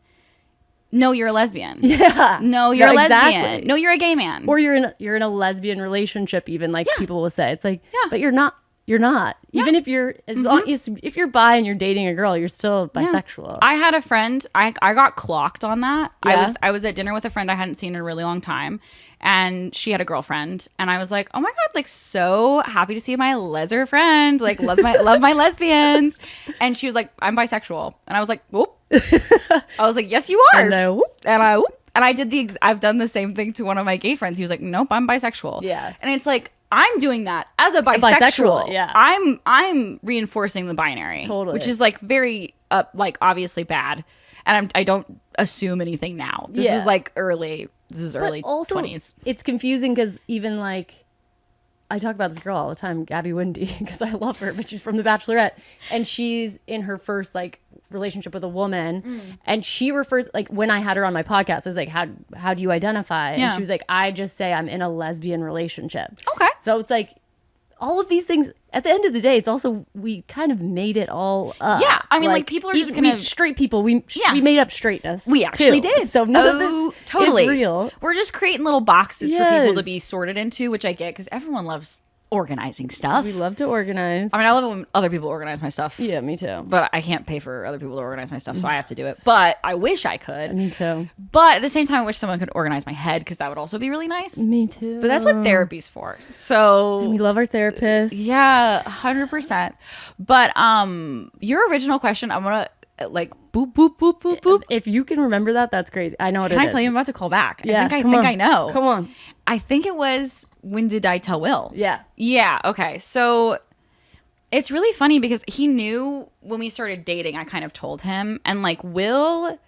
no, you're a lesbian. Yeah. No, you're a lesbian. Exactly. No, you're a gay man. Or you're in a lesbian relationship, even like people will say. It's like, but you're not. You're not. Even if you're as long as if you're bi and you're dating a girl, you're still bisexual. I had a friend. I got clocked on that. Yeah. I was at dinner with a friend I hadn't seen in a really long time, and she had a girlfriend, and I was like, oh my god, like so happy to see my lesser friend. Like love my lesbians, and she was like, I'm bisexual, and I was like, whoop. I was like, yes, you are. And I did I've done the same thing to one of my gay friends. He was like, nope, I'm bisexual. Yeah. And it's like, I'm doing that as a bisexual. Yeah. I'm reinforcing the binary. Totally. Which is like very like obviously bad. And I don't assume anything now. This was like early 20s. It's confusing because even like I talk about this girl all the time, Gabby Windy, because I love her, but she's from The Bachelorette, and she's in her first like relationship with a woman, and she refers, like when I had her on my podcast, I was like, how do you identify? And she was like, I just say I'm in a lesbian relationship. Okay. So it's like all of these things, at the end of the day, it's also, we kind of made it all up. Yeah, I mean, like people are just gonna straight people. We made up straightness. We actually too. did. So none of this totally is real. We're just creating little boxes for people to Yes. be sorted into, which I get because everyone loves organizing stuff. We love to organize. I mean, I love it when other people organize my stuff. Yeah, me too. But I can't pay for other people to organize my stuff, so I have to do it. But I wish I could. Me too. But at the same time, I wish someone could organize my head because that would also be really nice. Me too. But that's what therapy's for. So we love our therapists. yeah, 100%. But your original question, I'm gonna like boop boop boop boop boop. If you can remember that, that's crazy. I know what Can it I is. tell you I'm about to call back? Yeah, I think I know. Come on. I think it was, when did I tell Will? Yeah. Yeah. Okay. So it's really funny because he knew when we started dating, I kind of told him. And like, Will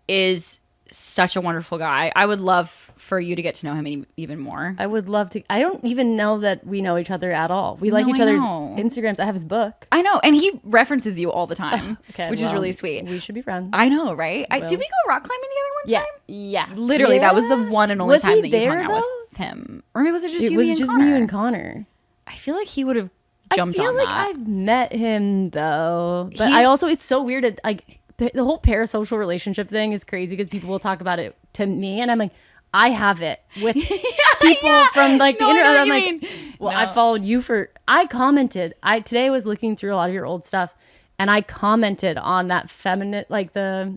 is such a wonderful guy. I would love for you to get to know him even more. I would love to. I don't even know that we know each other at all. We like No, each I other's know. Instagrams. I have his book. I know. And he references you all the time, which is well, really sweet. We should be friends. I know, right? Did we go rock climbing together one time? Yeah. Literally, that was the one and only Was time he that you there, hung out though? with him. Or maybe was it just It you, was me, and just Connor? me and Connor. I feel like he would have jumped I feel on like that. I've met him though, but I He's- also, it's so weird. Like the whole parasocial relationship thing is crazy because people will talk about it to me, and I'm like, I have it with people from like No, the I know internet. what I'm you like, mean. well, No. I followed you for. I commented. Today was looking through a lot of your old stuff, and I commented on that feminine, like the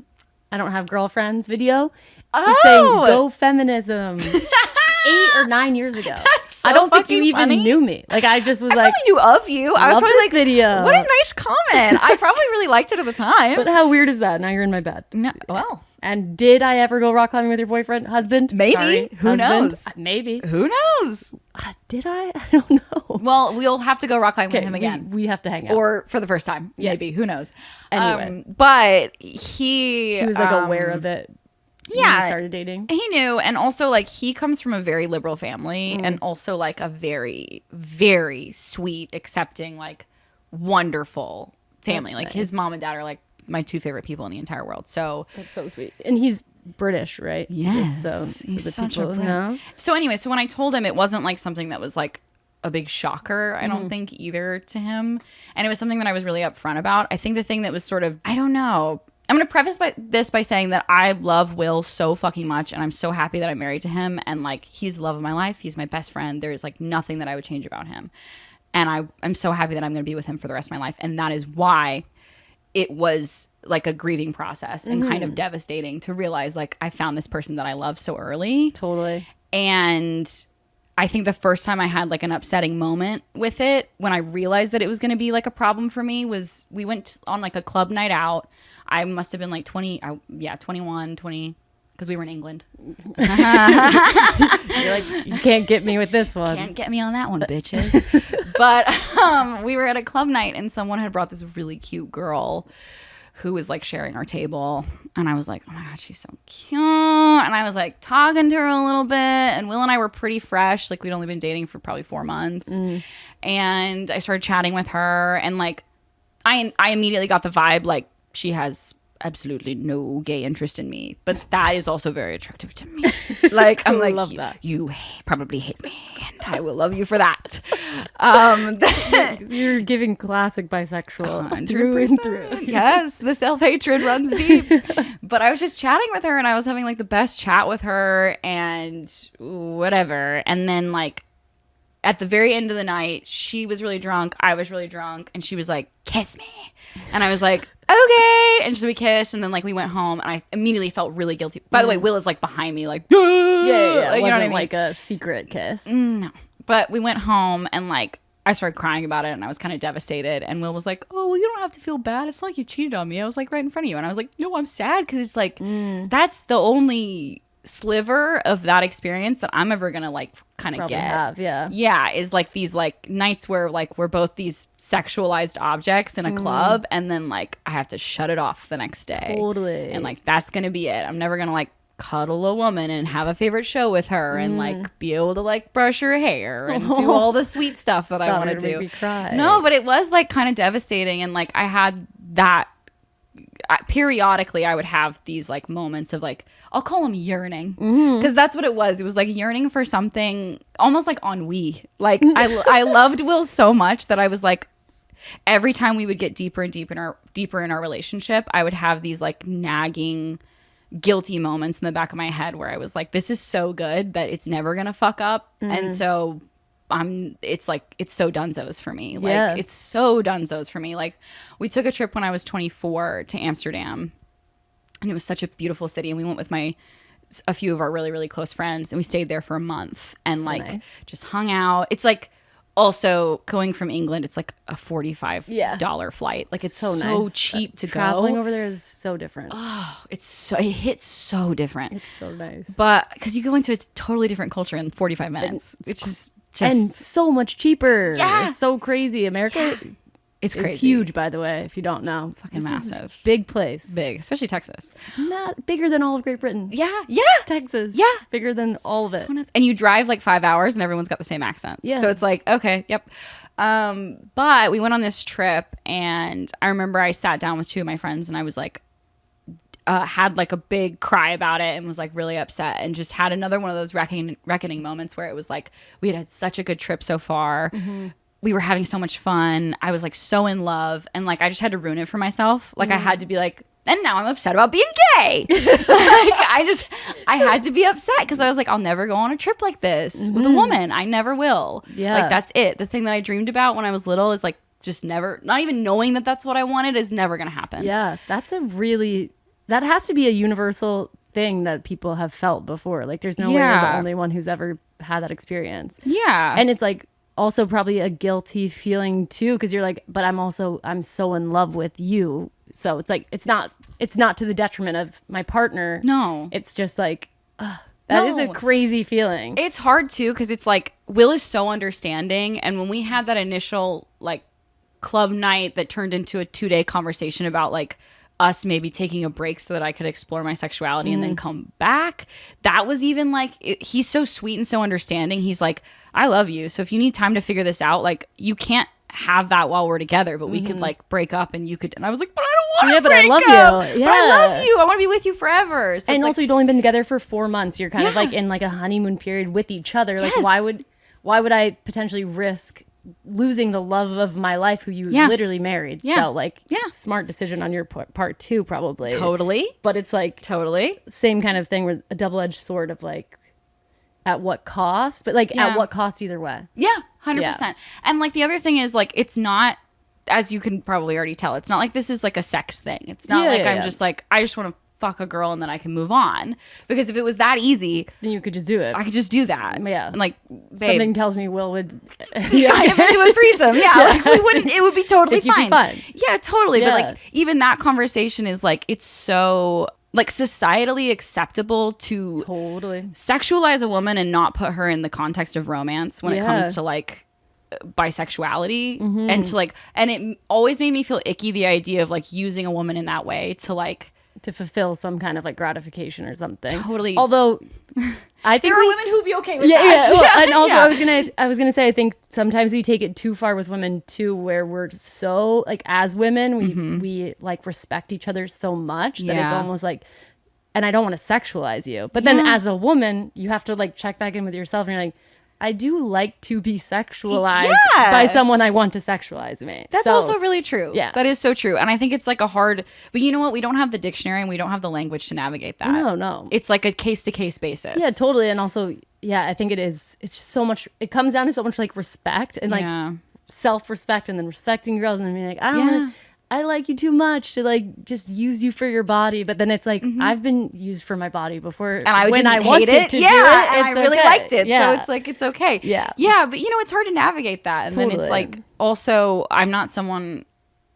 I don't have girlfriends video, saying go feminism. 8 or 9 years ago. That's so I don't think you fucking even funny. knew me. Like I just was I like, probably knew of you. I was love probably this like, video. what a nice comment. I probably really liked it at the time. but how weird is that? Now you're in my bed. No, well, And did I ever go rock climbing with your boyfriend, husband? Maybe. Sorry, Who husband. knows? Maybe. who knows? Did I? I don't know. Well, we'll have to go rock climbing with Okay, him again. We have to hang out. Or for the first time. Yes. Maybe. Who knows? Anyway. But he he was like aware of it. When yeah. we started dating. He knew, and also like he comes from a very liberal family, and also like a very, very sweet, accepting, like wonderful family. That's Like his nice. mom and dad are like my two favorite people in the entire world. So That's so sweet. And he's British, right? yes, So he's for the such a people who Brit. know. So anyway, so when I told him, it wasn't like something that was like a big shocker, I don't think either to him, and it was something that I was really upfront about. I think the thing that was sort of, I don't know. I'm going to preface this by saying that I love Will so fucking much, and I'm so happy that I'm married to him, and like he's the love of my life. He's my best friend. There's like nothing that I would change about him, and I'm so happy that I'm going to be with him for the rest of my life, and that is why it was like a grieving process and kind of devastating to realize like I found this person that I love so early. Totally. And I think the first time I had like an upsetting moment with it, when I realized that it was going to be like a problem for me, was we went on like a club night out. I must have been like 21, 20, because we were in England. You're like, you can't get me with this one. Can't get me on that one, bitches. But we were at a club night, and someone had brought this really cute girl who was like sharing our table, and I was like, oh my god, she's so cute. And I was like talking to her a little bit, and Will and I were pretty fresh, like we'd only been dating for probably 4 months. And I started chatting with her, and like I immediately got the vibe like she has absolutely no gay interest in me, but that is also very attractive to me. Like I'm like, love that. You probably hate me, and I will love you for that. You're giving classic bisexual through and through. Yes, the self-hatred runs deep. But I was just chatting with her, and I was having like the best chat with her and whatever. And then like at the very end of the night, she was really drunk, I was really drunk, and she was like, kiss me. And I was like, okay. And so we kissed, and then like we went home, and I immediately felt really guilty. By the way, Will is like behind me, like, Yeah. like, It you know wasn't what I mean? like a secret kiss. No. But we went home, and like I started crying about it, and I was kind of devastated. And Will was like, oh, well, you don't have to feel bad. It's not like you cheated on me. I was like right in front of you. And I was like, no, I'm sad, because it's like that's the only sliver of that experience that I'm ever gonna like kind of Probably get. have, yeah. Yeah, is like these like nights where like we're both these sexualized objects in a club, and then like I have to shut it off the next day. Totally. And like that's gonna be it. I'm never gonna like cuddle a woman and have a favorite show with her and like be able to like brush her hair and do all the sweet stuff that I Stop, want to it'll make do. me cry. No, but it was like kind of devastating, and like I had that. periodically I would have these like moments of like, I'll call them yearning, because that's what it was. It was like yearning for something almost like ennui. Like I loved Will so much that I was like, every time we would get deeper and deeper in our relationship, I would have these like nagging, guilty moments in the back of my head where I was like, this is so good that it's never gonna fuck up. And so it's like, it's so dunzos for me. Like it's so dunzos for me. Like we took a trip when I was 24 to Amsterdam, and it was such a beautiful city, and we went with a few of our really, really close friends, and we stayed there for a month and so like nice. Just hung out. It's like, also going from England, it's like a $45 flight. Like it's so nice. Cheap to Traveling over there is so different. Oh, it hits so different. It's so nice. But because you go into a totally different culture in 45 minutes. It's just and so much cheaper. Yeah. It's so crazy. America it's crazy. It's huge, by the way, if you don't know. Fucking massive. Big place. Big, especially Texas. Not bigger than all of Great Britain. Yeah. Texas. Yeah. Bigger than all of it. Nuts. And you drive like 5 hours and everyone's got the same accent. Yeah. So it's like, okay, yep. But we went on this trip, and I remember I sat down with two of my friends, and I was like, had like a big cry about it and was like really upset, and just had another one of those reckoning moments where it was like, we had such a good trip so far. We were having so much fun. I was like so in love, and like I just had to ruin it for myself. Like I had to be like, and now I'm upset about being gay. Like I had to be upset because I was like, I'll never go on a trip like this with a woman. I never will. Yeah. Like that's it. The thing that I dreamed about when I was little is like just never, not even knowing that that's what I wanted is never going to happen. Yeah. That has to be a universal thing that people have felt before. Like there's no way you're the only one who's ever had that experience. Yeah. And it's like, also probably a guilty feeling too, because you're like, but I'm so in love with you, so it's like it's not to the detriment of my partner. No, it's just like that is a crazy feeling. It's hard too, because it's like Will is so understanding, and when we had that initial like club night that turned into a 2-day conversation about like us maybe taking a break so that I could explore my sexuality and then come back, that was even like he's so sweet and so understanding. He's like, I love you, so if you need time to figure this out, like you can't have that while we're together, but we could like break up, and you could. And I was like, but I don't want to. But I love you. Yeah. But I love you. I want to be with you forever. So and also, like, you'd only been together for 4 months. You're kind of like in like a honeymoon period with each other. Like why would I potentially risk losing the love of my life who you literally married? So like smart decision on your part too, probably. Totally. But it's like same kind of thing with a double-edged sword of like at what cost, but like at what cost either way. 100%. And like the other thing is like, it's not, as you can probably already tell, it's not like this is like a sex thing. It's not I'm just like, I just want to fuck a girl and then I can move on. Because if it was that easy, then you could just do it. I could just do that. Yeah. And like, babe, something tells me Will would kind of into a threesome. Like we wouldn't, it would be totally fine. Yeah, totally. But like even that conversation is like, it's so like societally acceptable to sexualize a woman and not put her in the context of romance when it comes to like bisexuality and to like, and it always made me feel icky, the idea of like using a woman in that way to like to fulfill some kind of like gratification or something. Totally. Although I think there are women who'd be okay with that. Well, and also I was gonna say I think sometimes we take it too far with women too, where we're so like as women we like respect each other so much that it's almost like, and I don't want to sexualize you, but then as a woman you have to like check back in with yourself and you're like, I do like to be sexualized by someone I want to sexualize me. That's also really true. Yeah. That is so true. And I think it's like a hard, but you know what? We don't have the dictionary and we don't have the language to navigate that. No. It's like a case-to-case basis. Yeah, totally. And also, I think it's just so much, it comes down to so much like respect and like self-respect and then respecting girls and then being like, I don't want to, I like you too much to like just use you for your body, but then it's like I've been used for my body before, and I wanted to do it. And I really liked it, so it's like it's okay. Yeah. But you know, it's hard to navigate that, and then it's like also I'm not someone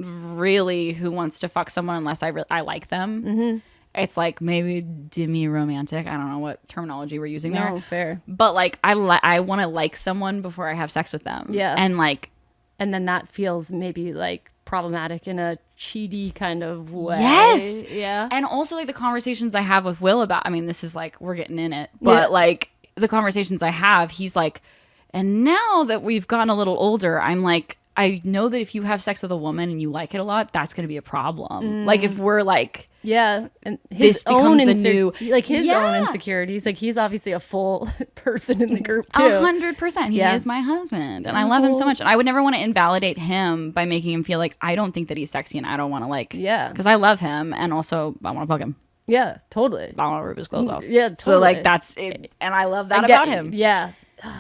really who wants to fuck someone unless I like them. It's like maybe demi-romantic. I don't know what terminology we're using there. No, fair. But like I want to like someone before I have sex with them. Yeah, and then that feels maybe like problematic in a cheaty kind of way. Yes. Yeah. And also like the conversations I have with Will about, I mean, this is like, we're getting in it, but like the conversations I have, he's like, and now that we've gotten a little older, I'm like, I know that if you have sex with a woman and you like it a lot, that's going to be a problem. Like if we're like, yeah, and his this becomes own the new, like his Yeah. own insecurities. Like he's obviously a full person in the group too. 100%. He Yeah. is my husband, and I love him so much. And I would never want to invalidate him by making him feel like I don't think that he's sexy, and I don't want to like, Yeah. because I love him, and also I want to fuck him. Yeah, totally. I want to rip his clothes off. Yeah, totally. So like that's it, and I love that I get- about him. Yeah,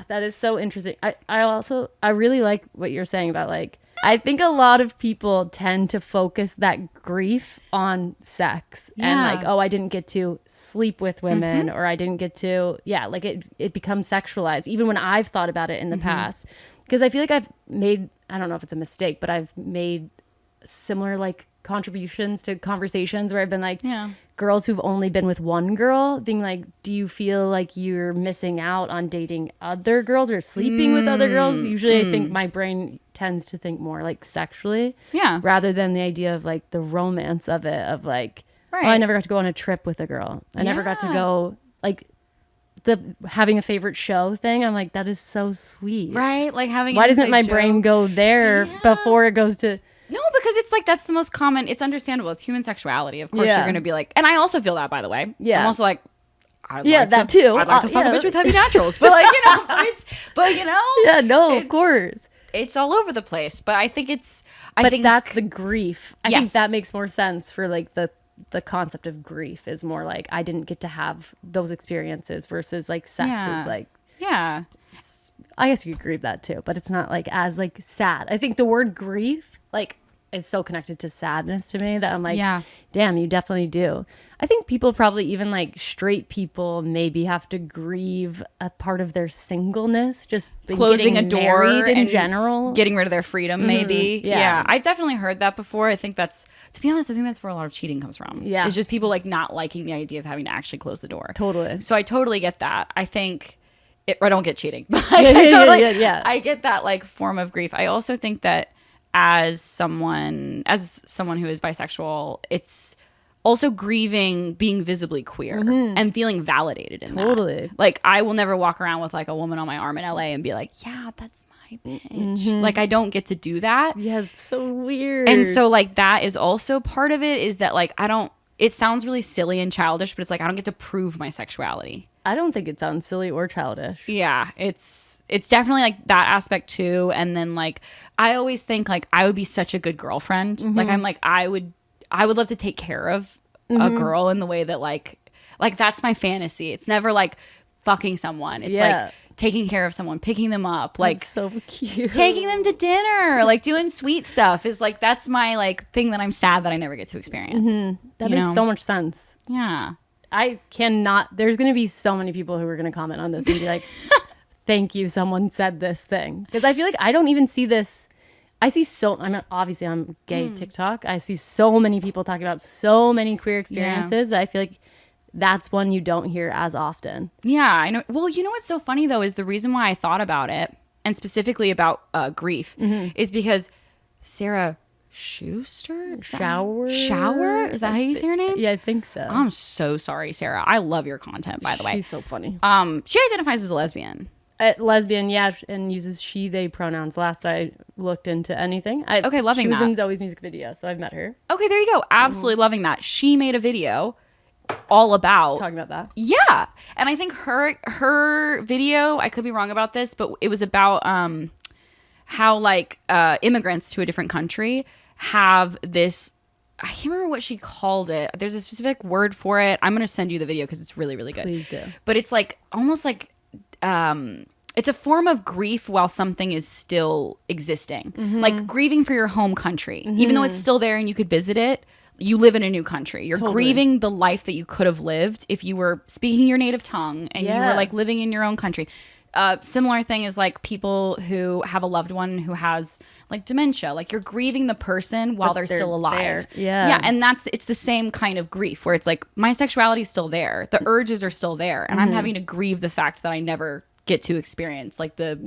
that is so interesting. I really like what you're saying about like, I think a lot of people tend to focus that grief on sex and Yeah. like, oh, I didn't get to sleep with women or I didn't get to, like it becomes sexualized. Even when I've thought about it in the past, because I feel like I've made, I don't know if it's a mistake, but I've made similar like contributions to conversations where I've been like, Yeah. girls who've only been with one girl being like, do you feel like you're missing out on dating other girls or sleeping with other girls? Usually I think my brain tends to think more like sexually, Yeah. rather than the idea of like the romance of it, of like, Right. oh, I never got to go on a trip with a girl. I never got to Yeah. go, like the having a favorite show thing. I'm like, that is so sweet. Right? Like having. Why an doesn't my inside brain joke. go there Yeah. before it goes to, No, because it's like that's the most common. It's understandable. It's human sexuality. Of course, Yeah. you're going to be like, and I also feel that, by the way. Yeah. I'm also like, I'd Yeah, like that to, too. I'd like to fuck yeah. a bitch with heavy naturals, but like but you know, yeah, no, of it's- course. it's all over the place. But I think it's, But I think that's the grief. I think Yes. that makes more sense for like the concept of grief is more like I didn't get to have those experiences versus like sex Yeah. is like, yeah, I guess you could grieve that too, but it's not like as like sad. I think the word grief like is so connected to sadness to me that I'm like, Yeah. damn, you definitely do. I think people probably, even like straight people, maybe have to grieve a part of their singleness, just closing a getting door married in and general. getting rid of their freedom, maybe. Yeah. Yeah, I've definitely heard that before. I think that's, to be honest, I think that's where a lot of cheating comes from. Yeah. It's just people like not liking the idea of having to actually close the door. Totally. So I totally get that. I think I don't get cheating. But Yeah, I totally, yeah. I get that like form of grief. I also think that as someone who is bisexual, it's also grieving being visibly queer and feeling validated in that. Totally. Like I will never walk around with like a woman on my arm in LA and be like, yeah, that's my bitch. Like I don't get to do that. Yeah, it's so weird. And so like that is also part of it, is that like it sounds really silly and childish, but it's like I don't get to prove my sexuality. I don't think it sounds silly or childish. Yeah, it's definitely like that aspect too. And then like I always think like I would be such a good girlfriend. Like I'm like I would love to take care of a girl in the way that like that's my fantasy. It's never like fucking someone. It's Yeah. like taking care of someone, picking them up, like It's so cute. taking them to dinner, like doing sweet stuff is like that's my like thing that I'm sad that I never get to experience. That you makes know? so much sense. Yeah. I cannot. There's going to be so many people who are going to comment on this and be like, "Thank you, someone said this thing." Because I feel like I don't even see this. I see obviously I'm gay TikTok. I see so many people talking about so many queer experiences, but I feel like that's one you don't hear as often. Yeah, I know. Well, you know what's so funny though is the reason why I thought about it, and specifically about grief, is because Sarah Schuster? Shower? Is that how you say her name? Yeah, I think so. I'm so sorry, Sarah. I love your content, by the way. She's so funny. She identifies as a lesbian. Lesbian, yeah, and uses she, they pronouns. Last I looked into anything. Okay, loving She was that. in Zoe's music video, so I've met her. Okay, there you go. Absolutely loving that. She made a video all about Talking about that. Yeah. And I think her video, I could be wrong about this, but it was about how like immigrants to a different country have this, I can't remember what she called it. There's a specific word for it. I'm going to send you the video because it's really, really good. Please do. But it's like almost like it's a form of grief while something is still existing. Like grieving for your home country. Even though it's still there and you could visit it, you live in a new country. You're grieving the life that you could have lived if you were speaking your native tongue and you were like living in your own country. Similar thing is like people who have a loved one who has like dementia. Like you're grieving the person while they're still alive. there. Yeah. Yeah. And it's the same kind of grief where it's like my sexuality is still there. The urges are still there. And I'm having to grieve the fact that I never get to experience like the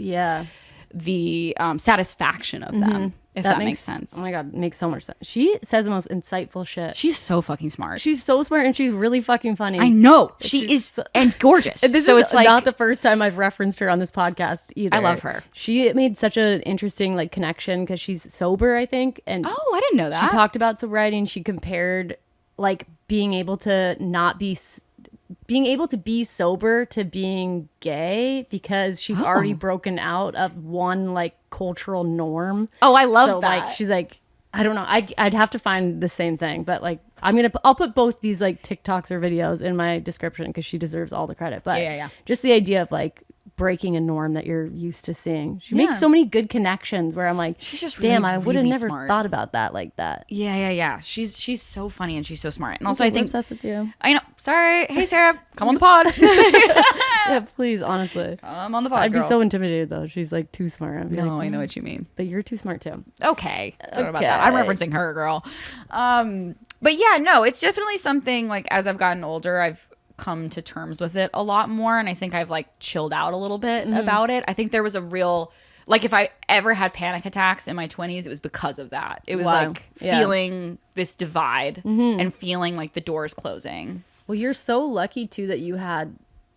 the satisfaction of them, if that makes sense. Oh my God, it makes so much sense. She says the most insightful shit. She's so fucking smart. She's so smart, and she's really fucking funny. I know. She is and gorgeous. And this so is it's like not the first time I've referenced her on this podcast either. I love her. She made such an interesting like connection because she's sober, I think. And oh, I didn't know that. She talked about sobriety, and she compared like being able to be sober to being gay because she's already broken out of one like cultural norm. Oh, I love that. Like she's like, I don't know. I'd have to find the same thing, but like I'll put both these like TikToks or videos in my description because she deserves all the credit. But yeah. Just the idea of like breaking a norm that you're used to seeing. She makes so many good connections where I'm like, she's just damn, really, I would have really never smart. thought about that like that. Yeah. She's so funny and she's so smart. And also I I'm think obsessed with you. I know. Sorry. Hey Sarah, come on the pod. Yeah, please, honestly. I'm on the pod. I'd girl. be so intimidated though. She's like too smart. I'd be No, like, I know what you mean. But you're too smart too. Okay. I don't know about that. I'm referencing her, girl. But yeah, no, it's definitely something like as I've gotten older, I've come to terms with it a lot more, and I think I've like chilled out a little bit about it. I think there was a real like if I ever had panic attacks in my 20s, it was because of that. It was like feeling this divide and feeling like the doors closing. Well, you're so lucky too that you had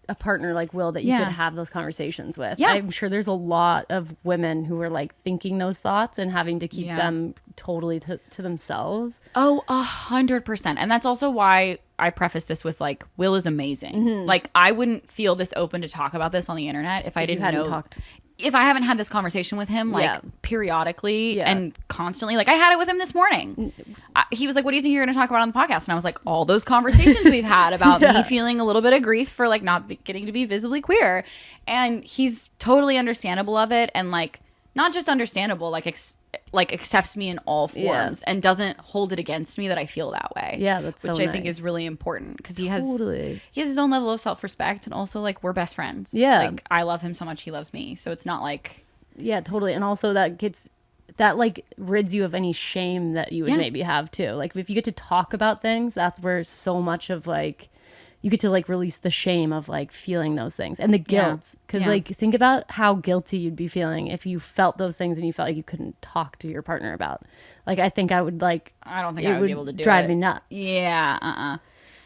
a partner like Will that you could have those conversations with. Yeah. I'm sure there's a lot of women who are like thinking those thoughts and having to keep them totally to themselves. Oh, 100%. And that's also why I preface this with like, Will is amazing. Like I wouldn't feel this open to talk about this on the internet if I didn't know. If I haven't had this conversation with him, like periodically and constantly, like I had it with him this morning. He was like, what do you think you're going to talk about on the podcast? And I was like, all those conversations we've had about me feeling a little bit of grief for like not getting to be visibly queer. And he's totally understandable of it. And like, not just understandable, like accepts me in all forms and doesn't hold it against me that I feel that way. Yeah, that's which so I nice. think is really important because he has his own level of self-respect, and also like we're best friends. Yeah, like I love him so much, he loves me, so it's not like totally. And also that like rids you of any shame that you would maybe have too. Like if you get to talk about things, that's where so much of like you get to like release the shame of like feeling those things and the guilt. Because like think about how guilty you'd be feeling if you felt those things and you felt like you couldn't talk to your partner about. Like I think I would like. I don't think I would be able to do it. Drive me nuts. Yeah.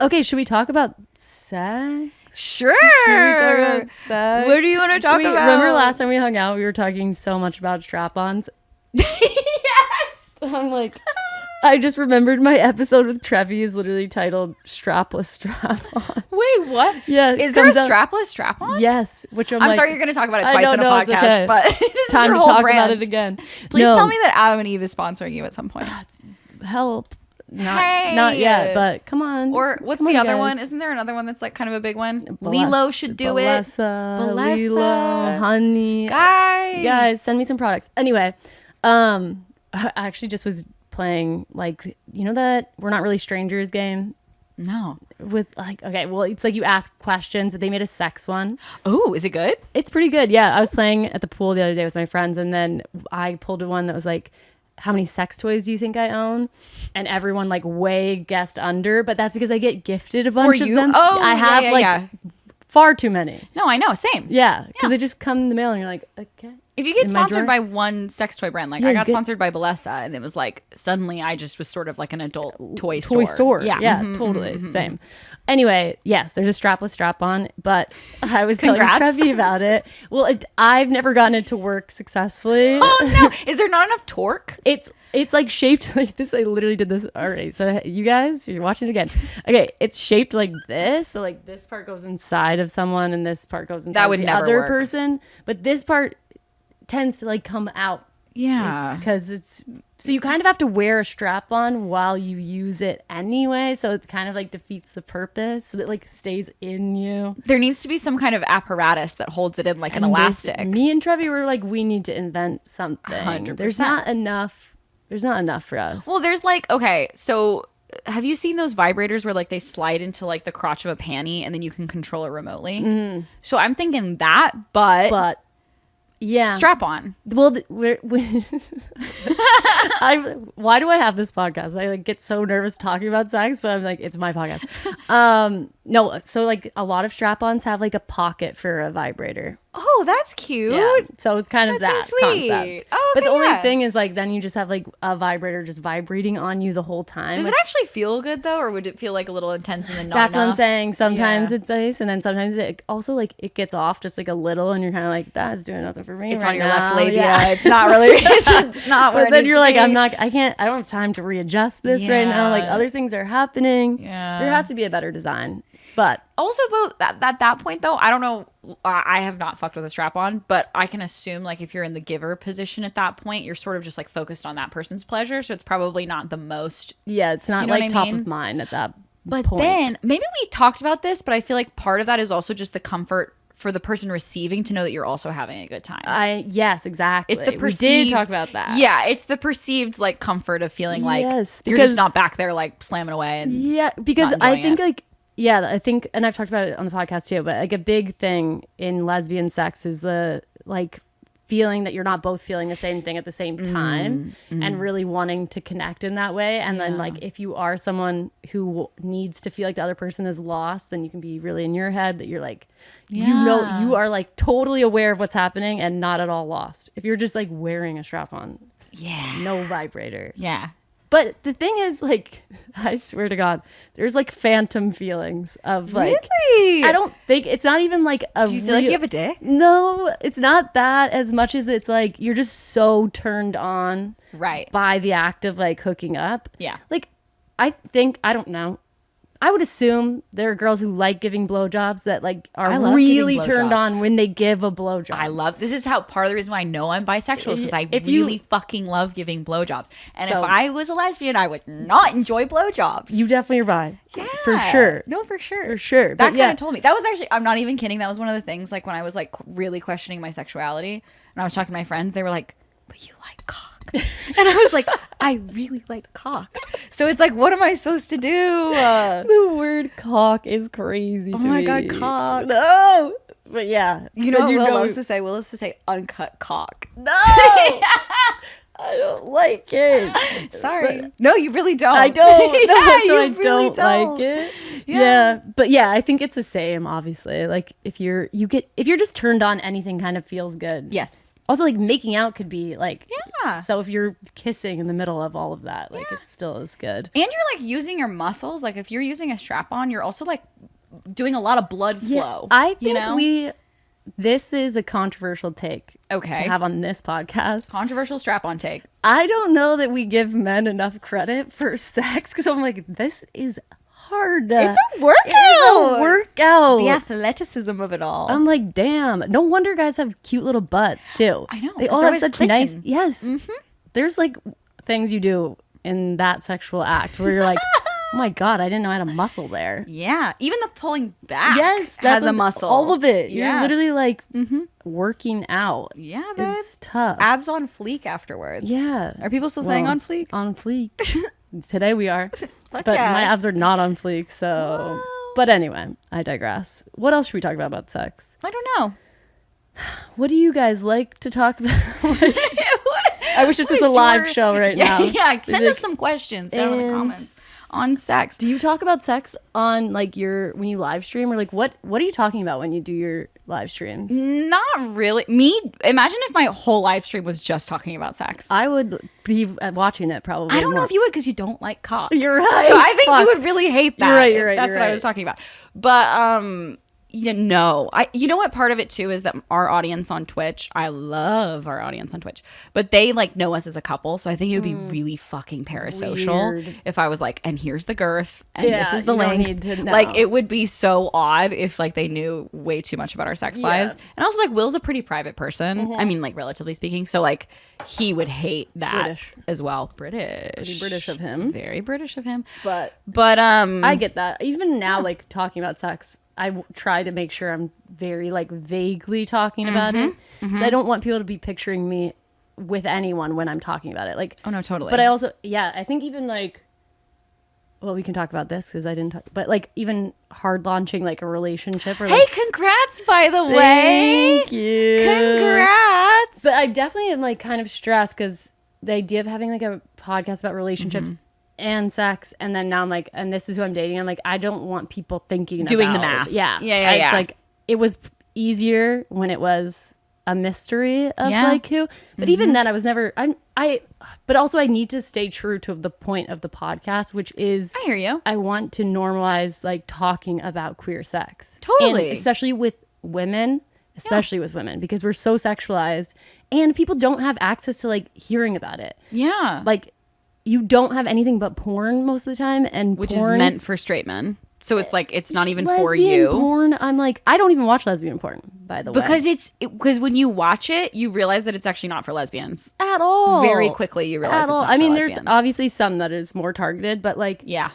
Okay, should we talk about sex? Sure. Should we talk about sex? What do you want to talk about? Remember last time we hung out, we were talking so much about strap-ons. Yes. I'm like. I just remembered my episode with Trevi is literally titled Strapless Strap-On. Wait, what? Yeah. Is there a strapless strap-on? Yes. Which I'm like, sorry you're going to talk about it twice in a podcast, okay. But it's time to talk about it again. Please tell me that Adam and Eve is sponsoring you at some point. Help. Not yet, but come on. Or what's the other one? Isn't there another one that's like kind of a big one? Lilo should do it. Lilo, honey. Guys, send me some products. Anyway, I actually just was playing like that We're Not Really Strangers game. No. With like it's like you ask questions, but they made a sex one. Oh, is it good? It's pretty good. Yeah, I was playing at the pool the other day with my friends, and then I pulled one that was like, how many sex toys do you think I own? And everyone like way guessed under, but that's because I get gifted a bunch of them. Oh, I have far too many. No, I know, same. Yeah, because they just come in the mail and you're like, okay. If you get sponsored by one sex toy brand, like I got sponsored by Bellesa, and it was like suddenly I just was sort of like an adult toy store. Yeah, totally. Same. Anyway, yes, there's a strapless strap-on, but I was telling Trevi about it. Well, I've never gotten it to work successfully. Oh no! Is there not enough torque? It's like shaped like this. I literally did this already. So you guys, you're watching it again. Okay, it's shaped like this. So like this part goes inside of someone, and this part goes inside the other person. But this part tends to like come out. Yeah, because so you kind of have to wear a strap on while you use it anyway, so it's kind of like defeats the purpose, so that like stays in you. There needs to be some kind of apparatus that holds it in like an elastic. Me and Trevi were like, we need to invent something. 100%. There's not enough for us. Well, there's like, okay, so have you seen those vibrators where like they slide into like the crotch of a panty and then you can control it remotely? So I'm thinking that, but yeah, strap on. Well, why do I have this podcast? I like get so nervous talking about sex, but I'm like, it's my podcast. No, so like a lot of strap-ons have like a pocket for a vibrator. Oh, that's cute. Yeah. So it's kind of That's that so sweet. concept. Oh, but the okay, only yeah. thing is like then you just have like a vibrator just vibrating on you the whole time. Does which- it actually feel good though, or would it feel like a little intense and then not That's what I'm enough? saying. Sometimes Yeah. it's nice, and then sometimes it also like it gets off just like a little, and you're kind of like, that's doing nothing for me. It's right on your now. left labia. Yeah. It's not really. It's not where. But it then needs you're to like, be. I don't have time to readjust this right now. Like Yeah. other things are happening. Yeah. There has to be a better design. But Also, but at that point though, I don't know. I have not fucked with a strap on, but I can assume like if you're in the giver position at that point, you're sort of just like focused on that person's pleasure, so it's probably not the most. yeah, it's not You know like what I top mean? of mind at that But point. then maybe we talked about this, but I feel like part of that is also just the comfort for the person receiving to know that you're also having a good time. Yes, exactly. It's the we perceived. did talk about that. Yeah, it's the perceived like comfort of feeling like Yes, you're because- just not back there like slamming away and Yeah, because not I enjoying think it. like I think, and I've talked about it on the podcast too, but like a big thing in lesbian sex is the like feeling that you're not both feeling the same thing at the same time and really wanting to connect in that way. And then like if you are someone who needs to feel like the other person is lost, then you can be really in your head that you're like, you know, you are like totally aware of what's happening and not at all lost. If you're just like wearing a strap on, no vibrator. yeah. But the thing is, like, I swear to God, there's like phantom feelings of like. Really? I don't think it's not even like a. Do you feel like you have a dick? No, it's not that as much as it's like you're just so turned on Right. by the act of like hooking up. Yeah. Like, I don't know. I would assume there are girls who like giving blowjobs that like I are love really giving turned blowjobs. on when they give a blowjob. I love this is how part of the reason why I know I'm bisexual is because I If you- really fucking love giving blowjobs. And So- if I was a lesbian, I would not enjoy blowjobs. You definitely are bi. yeah. For sure. No, for sure. For sure. That But kind yeah. of told me. That was actually, I'm not even kidding. That was one of the things like when I was like really questioning my sexuality and I was talking to my friends, they were like, but you like cock. And I was like, I really like cock. So it's like, what am I supposed to do? The word cock is crazy to Oh my me. God, cock. No. But yeah. You know But what Will loves to say? Will loves to say uncut cock. No. I don't like it. Sorry. No, you really don't. I don't. No, Yeah, so you I really don't don't. like it. Yeah. Yeah. But yeah, I think it's the same, obviously. Like if you're just turned on, anything kind of feels good. Yes. Also, like making out could be like, Yeah. So if you're kissing in the middle of all of that, like it still is good. And you're like using your muscles. Like if you're using a strap on, you're also like doing a lot of blood flow. I think you know? this is a controversial take Okay. to have on this podcast. Controversial strap on take. I don't know that we give men enough credit for sex because I'm like, this is hard. It's a workout. It's a workout. The athleticism of it all. I'm like, damn. No wonder guys have cute little butts too. I know, They 'cause all they're have always such nice. twitching. Yes. There's like things you do in that sexual act where you're like, oh my God, I didn't know I had a muscle there. yeah. Even the pulling back Yes, has a what's- muscle. All of it. Yeah. You're literally like working out. Yeah, babe. It's tough. Abs on fleek afterwards. Yeah. Are people still saying Well, on fleek? On fleek. Today we are. Fuck But yeah. my abs are not on fleek, so. Well. But anyway, I digress. What else should we talk about sex? I don't know. What do you guys like to talk about? I wish this was a live show right yeah, now. Yeah, send Like, us some questions down in the and- comments on sex. Do you talk about sex on like when you live stream, or like what are you talking about when you do your live streams? Not really. Me, imagine if my whole live stream was just talking about sex. I would be watching it probably. I don't know more. if you would because you don't like cock. You're right. So I think Fuck. you would really hate that. You're right, you're right, That's you're what I right. was talking about. But you know, you know what part of it too is that our audience on Twitch, I love our audience on Twitch, but they like know us as a couple. So I think it would be really fucking parasocial Weird. if I was like, and here's the girth and Yeah, this is the you don't length. need to know. Like it would be so odd if like they knew way too much about our sex lives. And also like Will's a pretty private person. I mean, like relatively speaking. So like he would hate that British. as well. British. Pretty British of him. Very British of him. But But I get that. Even now, like talking about sex, I try to make sure I'm very like vaguely talking about it. 'Cause I don't want people to be picturing me with anyone when I'm talking about it. Like, oh no, totally. but I also, I think even like, well, we can talk about this because I didn't talk, but like even hard launching like a relationship or Hey, like, congrats by the way. thank you. Congrats. But I definitely am like kind of stressed because the idea of having like a podcast about relationships and sex, and then now I'm like, and this is who I'm dating. I'm like, I don't want people thinking Doing the about- math. Yeah, Yeah. It's like it was easier when it was a mystery of like who, but even then I was never, but also I need to stay true to the point of the podcast, which is, I hear you. I want to normalize like talking about queer sex. Totally. And especially with women, because we're so sexualized and people don't have access to like hearing about it. Yeah. Like you don't have anything but porn most of the time, and which porn, is meant for straight men. So it's like, it's not even lesbian for you. porn, I'm like, I don't even watch lesbian porn, by the way. Because when you watch it, you realize that it's actually not for lesbians. At all. Very quickly you realize At it's all. not I for mean, lesbians. there's obviously some that is more targeted, but like, Yeah.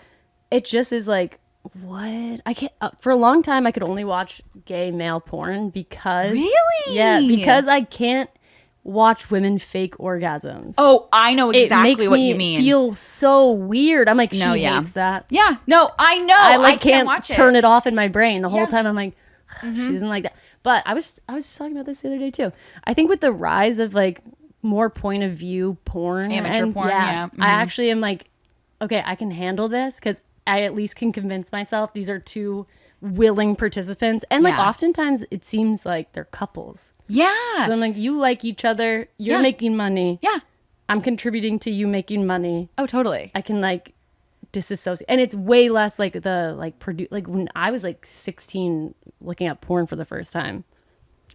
it just is like, what? I can't, for a long time, I could only watch gay male porn because. Really? Yeah, because I can't watch women fake orgasms. Oh, I know exactly it makes what me you mean. feel so weird. I'm like, she hates that. Yeah. No, I know. I like can't can't watch turn it. it off in my brain the whole Yeah. time. I'm like, she doesn't like that. But I was just talking about this the other day too. I think with the rise of like more point of view porn, Amateur porn, yeah. I actually am like, okay, I can handle this because I at least can convince myself these are two willing participants, and like Yeah. oftentimes it seems like they're couples. Yeah. So I'm like, you like each other, you're Yeah. making money. Yeah. I'm contributing to you making money. Oh, totally. I can like disassociate, and it's way less like the like like when I was like 16 looking at porn for the first time.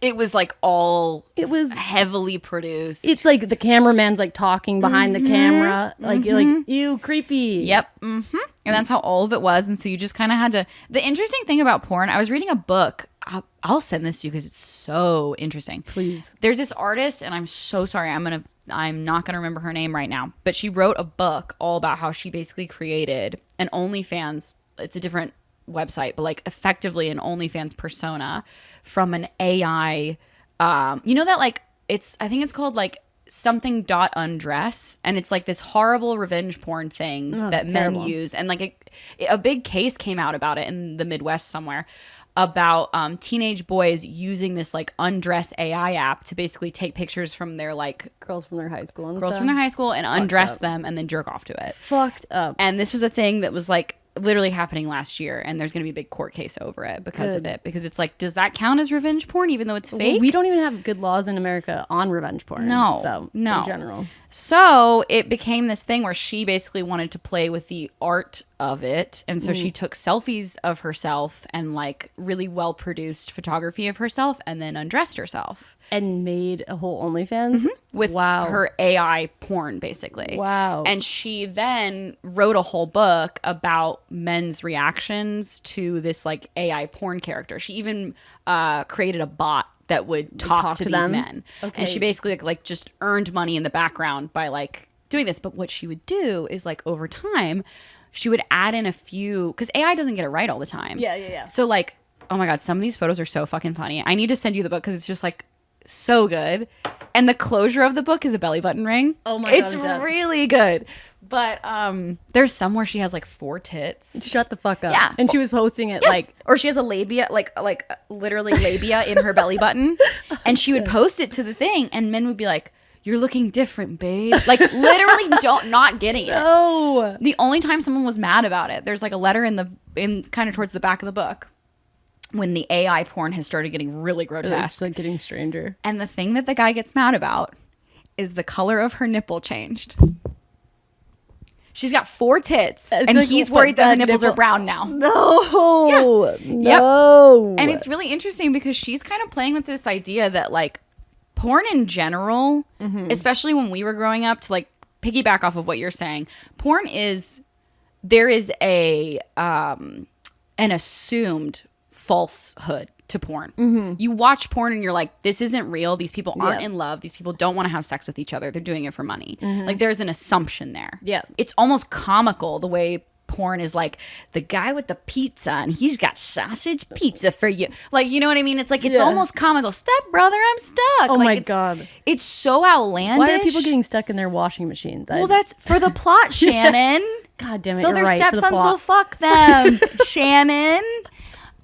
It was like all It was heavily produced. it's like the cameraman's like talking behind the camera, like you're like, ew, creepy. Yep. Mm-hmm. And that's how all of it was. And so you just kind of had to. The interesting thing about porn, I was reading a book. I'll send this to you because it's so interesting. Please. There's this artist, and I'm so sorry. I'm not gonna remember her name right now. But she wrote a book all about how she basically created an OnlyFans. It's a different website, but like effectively an OnlyFans persona from an AI. You know that like I think it's called like something dot undress, and it's like this horrible revenge porn thing that terrible. men use, and like a big case came out about it in the Midwest somewhere about teenage boys using this like undress AI app to basically take pictures from their like Girls from their high school and girls stuff. from their high school and undress up. them and then jerk off to it. Fucked up. And this was a thing that was like literally happening last year, and there's going to be a big court case over it because of it, because it's like, does that count as revenge porn even though it's fake? Well, we don't even have good laws in America on revenge porn. No, So no. in general. So it became this thing where she basically wanted to play with the art of it. And so she took selfies of herself and like really well produced photography of herself and then undressed herself And made a whole OnlyFans with her AI porn, basically. Wow. And she then wrote a whole book about men's reactions to this like AI porn character. She even created a bot that would talk to these them? men. Okay. And she basically like just earned money in the background by like doing this. But what she would do is like over time, she would add in a few, because AI doesn't get it right all the time. Yeah. So like, oh my God, some of these photos are so fucking funny. I need to send you the book because it's just like so good. And the closure of the book is a belly button ring. Oh my God, it's I'm dead. really good. But there's some where she has like 4 tits. Shut the fuck up. Yeah. And she was posting it Yes. like, or she has a labia, like literally labia in her belly button, and she would post it to the thing, and men would be like, "You're looking different, babe." Like literally, not getting it. oh. The only time someone was mad about it, there's like a letter in kind of towards the back of the book when the AI porn has started getting really It's grotesque. like getting stranger. And the thing that the guy gets mad about is the color of her nipple changed. She's got 4 tits, It's and like, he's what, worried that her that nipples are nipple- brown now. No. Yep. No. And it's really interesting because she's kind of playing with this idea that like porn in general, especially when we were growing up, to like piggyback off of what you're saying, there is an assumed falsehood to porn. You watch porn and you're like, this isn't real. These people aren't in love. These people don't want to have sex with each other. They're doing it for money. Like there's an assumption there. Yeah. It's almost comical the way porn is like, the guy with the pizza and he's got sausage pizza for you. Like, you know what I mean? It's like, it's almost comical. Step brother, I'm stuck. Oh Like, my it's- God. It's so outlandish. Why are people getting stuck in their washing machines? Well, that's for the plot, Shannon. God damn it. So you're their right, for the stepsons plot. will fuck them, Shannon.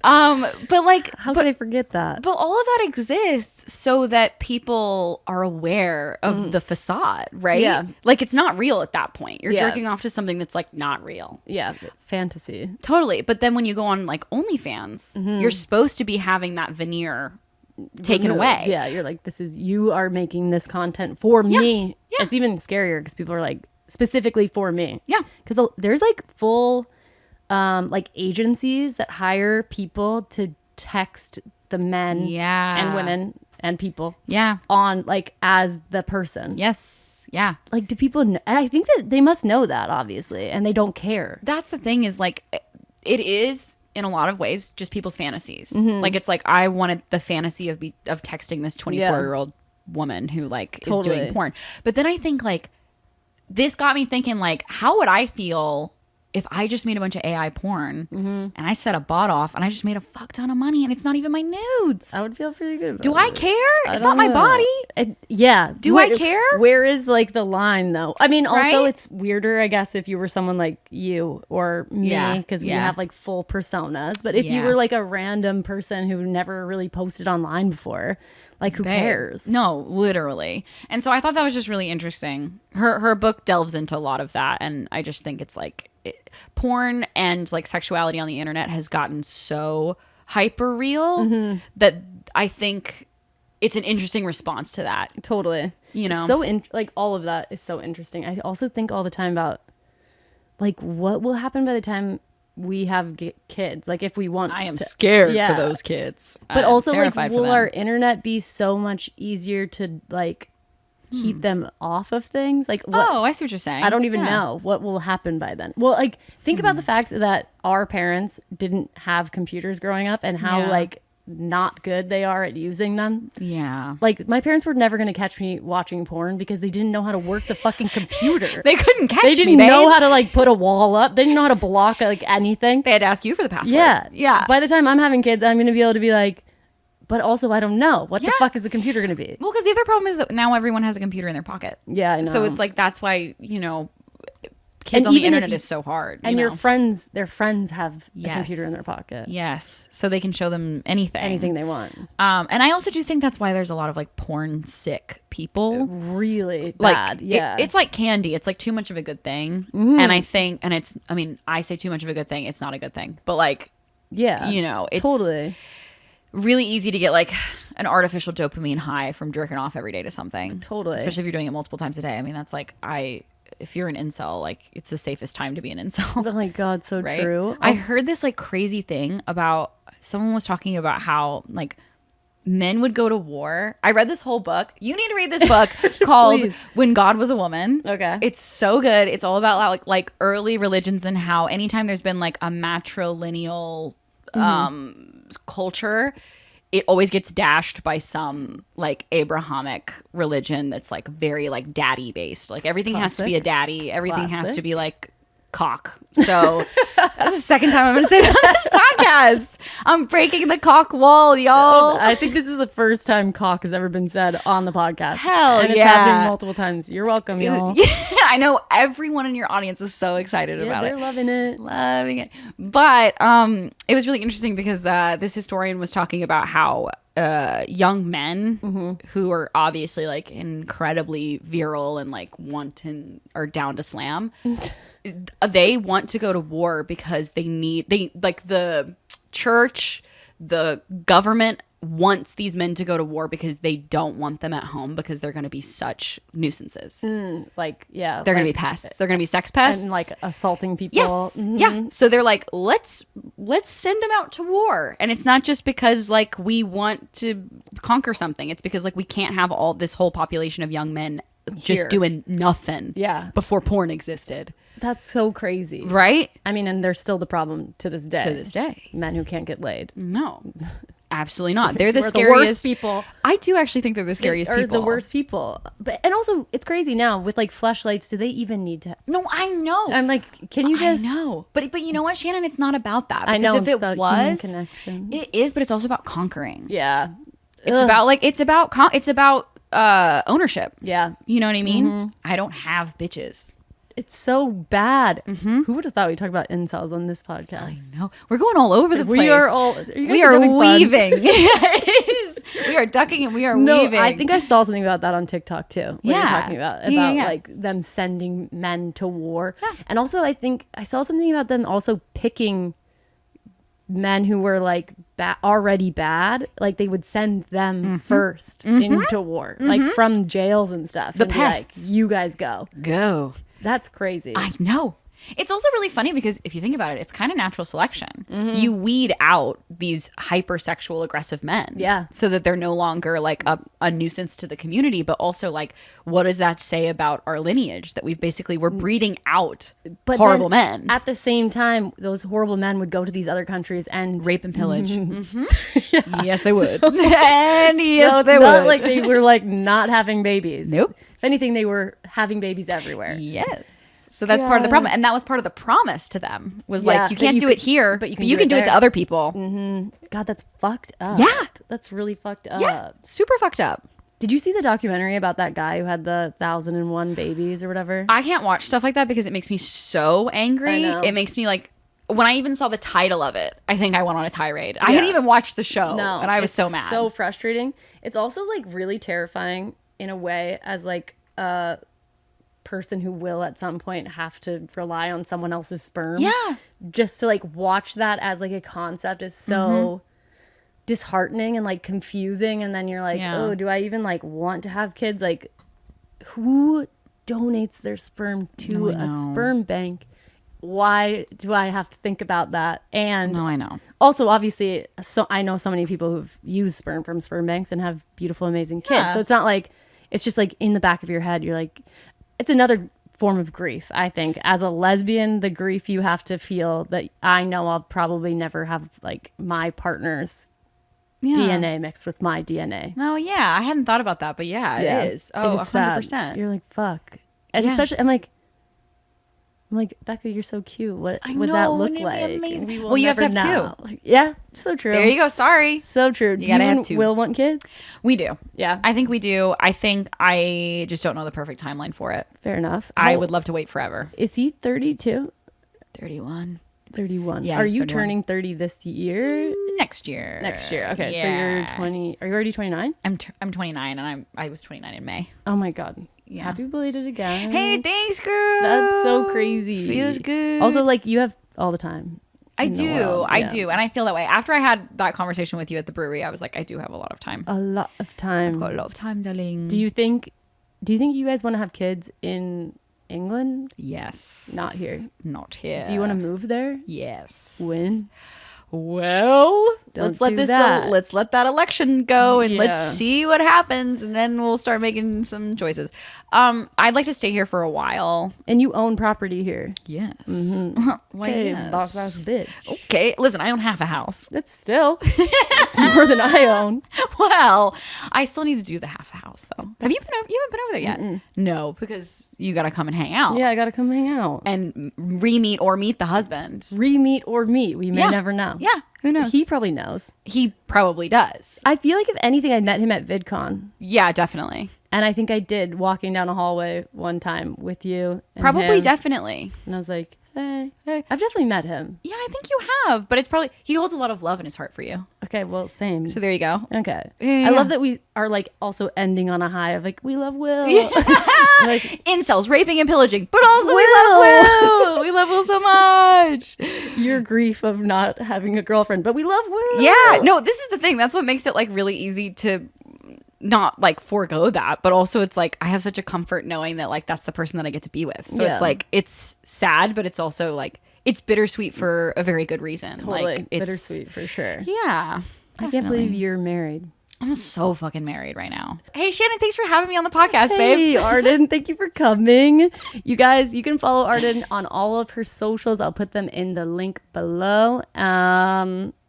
But like, How could I forget that? but all of that exists so that people are aware of the facade, right? Yeah. Like it's not real at that point. You're Yeah. jerking off to something that's like not real. Yeah. Fantasy. Totally. But then when you go on like OnlyFans, you're supposed to be having that veneer taken away. Yeah, you're like, you are making this content for me. Yeah. It's even scarier because people are like, specifically for me. Yeah. Because there's like full like agencies that hire people to text the men and women and people on like as the person. Yes. Yeah. Like, do people know? And I think that they must know that, obviously, and they don't care. That's the thing, is like, it is in a lot of ways just people's fantasies. Like, it's like, I wanted the fantasy of texting this 24-year-old woman who like is doing porn. But then I think like, this got me thinking, like, how would I feel if I just made a bunch of AI porn and I set a bot off and I just made a fuck ton of money and it's not even my nudes? I would feel pretty good about Do I care? It's not my know. body. Yeah. Do I care? Where is like the line though? I mean, also Right? it's weirder, I guess, if you were someone like you or me, because we have like full personas. But if you were like a random person who never really posted online before, like, who cares? No, literally. And so I thought that was just really interesting. Her book delves into a lot of that, and I just think it's like porn and like sexuality on the internet has gotten so hyper real that I think it's an interesting response to that. Totally. You know, it's so like all of that is so interesting. I also think all the time about like what will happen by the time we have kids. Like, if we want, I am scared for those kids. But also, like, for will them. our internet be so much easier to like keep them off of things? Like, what, Oh, I see what you're saying. I don't even know what will happen by then. Well, like, think about the fact that our parents didn't have computers growing up and how like not good they are at using them. Yeah. Like, my parents were never going to catch me watching porn because they didn't know how to work the fucking computer. They couldn't catch They me. didn't know how to like put a wall up. They didn't know how to block like anything. They had to ask you for the password. Yeah. Yeah. By the time I'm having kids, I'm going to be able to be like, but also I don't know. What the fuck is a computer going to be? Well, because the other problem is that now everyone has a computer in their pocket. Yeah, I know. So it's like, that's why, you know, kids And on the even if internet is so hard. And you your know? friends, their friends have a computer in their pocket. Yes. So they can show them anything. Anything they want. And I also do think that's why there's a lot of like porn sick people. Really Like, bad. Yeah. it's like candy. It's like too much of a good thing. And I think, and it's, I mean, I say too much of a good thing. It's not a good thing. But like, yeah. you know, it's totally really easy to get like an artificial dopamine high from jerking off every day to something. Totally. Especially if you're doing it multiple times a day. I mean, that's like, if you're an incel, like, it's the safest time to be an incel. Oh my God, so right? true. I heard this like crazy thing about, someone was talking about how like men would go to war. I read this whole book. You need to read this book called When God Was a Woman. Okay. It's so good. It's all about like early religions and how anytime there's been like a matrilineal culture, it always gets dashed by some like Abrahamic religion that's like very like daddy based. Like everything has to be a daddy. Everything has to be like cock. So that's the second time I'm going to say that on this podcast. I'm breaking the cock wall, y'all. I think this is the first time cock has ever been said on the podcast. Hell and it's yeah. happening multiple times. You're welcome, y'all. Yeah, I know everyone in your audience is so excited about they're it. loving it. Loving it. But it was really interesting because this historian was talking about how young men who are obviously like incredibly virile and like want and are down to slam, they want to go to war because they like the church, the government wants these men to go to war because they don't want them at home because they're going to be such nuisances. Like, yeah. They're going to be pests. They're going to be sex pests. And like assaulting people. Yes. Yeah. So they're like, let's send them out to war. And it's not just because like we want to conquer something. It's because like we can't have all this whole population of young men just doing nothing. Yeah. Before porn existed. That's so crazy. Right? I mean, and there's still the problem to this day. To this day. Men who can't get laid. No. Absolutely not. They're the We're scariest worst people. I do actually think they're the scariest Or people. the worst people. But and also it's crazy now with like fleshlights. Do they even need to? No, I know. I'm like, can you just? I know. But you know what, Shannon? It's not about that. I know. Because if it's it about human was, connection. it is. But it's also about conquering. Yeah. It's about like it's about ownership. Yeah. You know what I mean? I don't have bitches. It's so bad. Who would have thought we'd talk about incels on this podcast? No, we're going all over the place. We are all. We are weaving. It is. We are ducking and we are weaving. I think I saw something about that on TikTok too. What you're talking about Yeah. like them sending men to war, and also I think I saw something about them also picking men who were like already bad, like they would send them first into war, like from jails and stuff. The and pests. Be like, you guys go. That's crazy. I know. It's also really funny because if you think about it, it's kind of natural selection. You weed out these hypersexual aggressive men. Yeah. So that they're no longer like a nuisance to the community, but also like, what does that say about our lineage? That we're breeding out horrible men. At the same time, those horrible men would go to these other countries and rape and pillage. Yes, they would. And yes, they would. Not like they were like not having babies. Nope. If anything, they were having babies everywhere. Yes. So that's part of the problem. And that was part of the promise to them was like, you can't do it here, but you can do it to other people. God, that's fucked up. Yeah. That's really fucked up. Yeah. Super fucked up. Did you see the documentary about that guy who had the 1,001 babies or whatever? I can't watch stuff like that because it makes me so angry. It makes me like, when I even saw the title of it, I think I went on a tirade. I hadn't even watched the show. No, and I was so mad. So frustrating. It's also like really terrifying in a way as like a person who will at some point have to rely on someone else's sperm. Yeah. Just to like watch that as like a concept is so disheartening and like confusing. And then you're like, oh, do I even like want to have kids? Like, who donates their sperm to a sperm bank? Why do I have to think about that? And I know. Also, obviously, so I know so many people who've used sperm from sperm banks and have beautiful, amazing kids. Yeah. So it's not like, it's just like in the back of your head, you're like, it's another form of grief, I think. As a lesbian, the grief you have to feel that I know I'll probably never have like my partner's DNA mixed with my DNA. No, yeah. I hadn't thought about that, but yeah, it is. Oh, 100%. Sad. You're like, fuck. And especially, I'm like, Becca, you're so cute. What would that look like? Well, you have to have two. Yeah, so true. There you go. Sorry. So true. Do you and Will want kids? We do. Yeah. I think we do. I think I just don't know the perfect timeline for it. Fair enough. I would love to wait forever. Is he 32? 31. 31. Yeah. Are you 31. Turning 30 this year? Next year. Okay. Yeah. So you're 20. Are you already 29? I'm 29 and I was 29 in May. Oh my God. Yeah. Happy belated again. Hey, thanks, girl. That's so crazy. Feels good. Also, like, you have all the time. I do. I do. And I feel that way. After I had that conversation with you at the brewery, I was like, I do have a lot of time. A lot of time. I've got a lot of time, darling. Do you think you guys want to have kids in England? Yes. Not here. Not here. Do you want to move there? Yes. When? Well, let's let that election go and let's see what happens, and then we'll start making some choices. I'd like to stay here for a while. And you own property here? Yes. Why? Okay, yes. Boss ass bitch. Okay, listen, I own half a house. That's still it's more than I own. Well, I still need to do the half a house though. You haven't been over there yet? Mm-mm. No, because you got to come and hang out. Yeah, I got to come hang out and meet the husband. Re-meet or meet. We may never know. Yeah, who knows? He probably knows. He probably does. I feel like if anything, I met him at VidCon. Yeah, definitely. And I think I did, walking down a hallway one time with you. And probably, him. Definitely. And I was like, hey. I've definitely met him. Yeah, I think you have. But it's probably, he holds a lot of love in his heart for you. Okay, well, same. So there you go. Okay. Yeah. I love that we are like also ending on a high of like, we love Will. Like, incels, raping and pillaging, but also we love Will. We love Will so much. Your grief of not having a girlfriend, but we love Will. Yeah. No, this is the thing. That's what makes it like really easy to not like forego that, but also it's like I have such a comfort knowing that like that's the person that I get to be with. So it's like it's sad, but it's also like it's bittersweet for a very good reason. Totally. Like it's bittersweet for sure. Yeah. I can't believe you're married. I'm so fucking married right now. Hey Shannon, thanks for having me on the podcast, babe. Hey Arden, thank you for coming. You guys, you can follow Arden on all of her socials. I'll put them in the link below.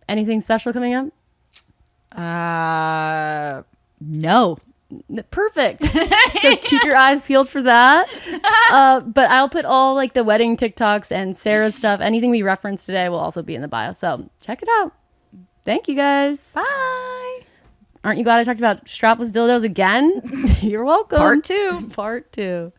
Anything special coming up? No. Perfect. So keep your eyes peeled for that. But I'll put all like the wedding TikToks and Sarah's stuff. Anything we referenced today will also be in the bio. So check it out. Thank you guys. Bye. Aren't you glad I talked about strapless dildos again? You're welcome. Part 2. Part 2.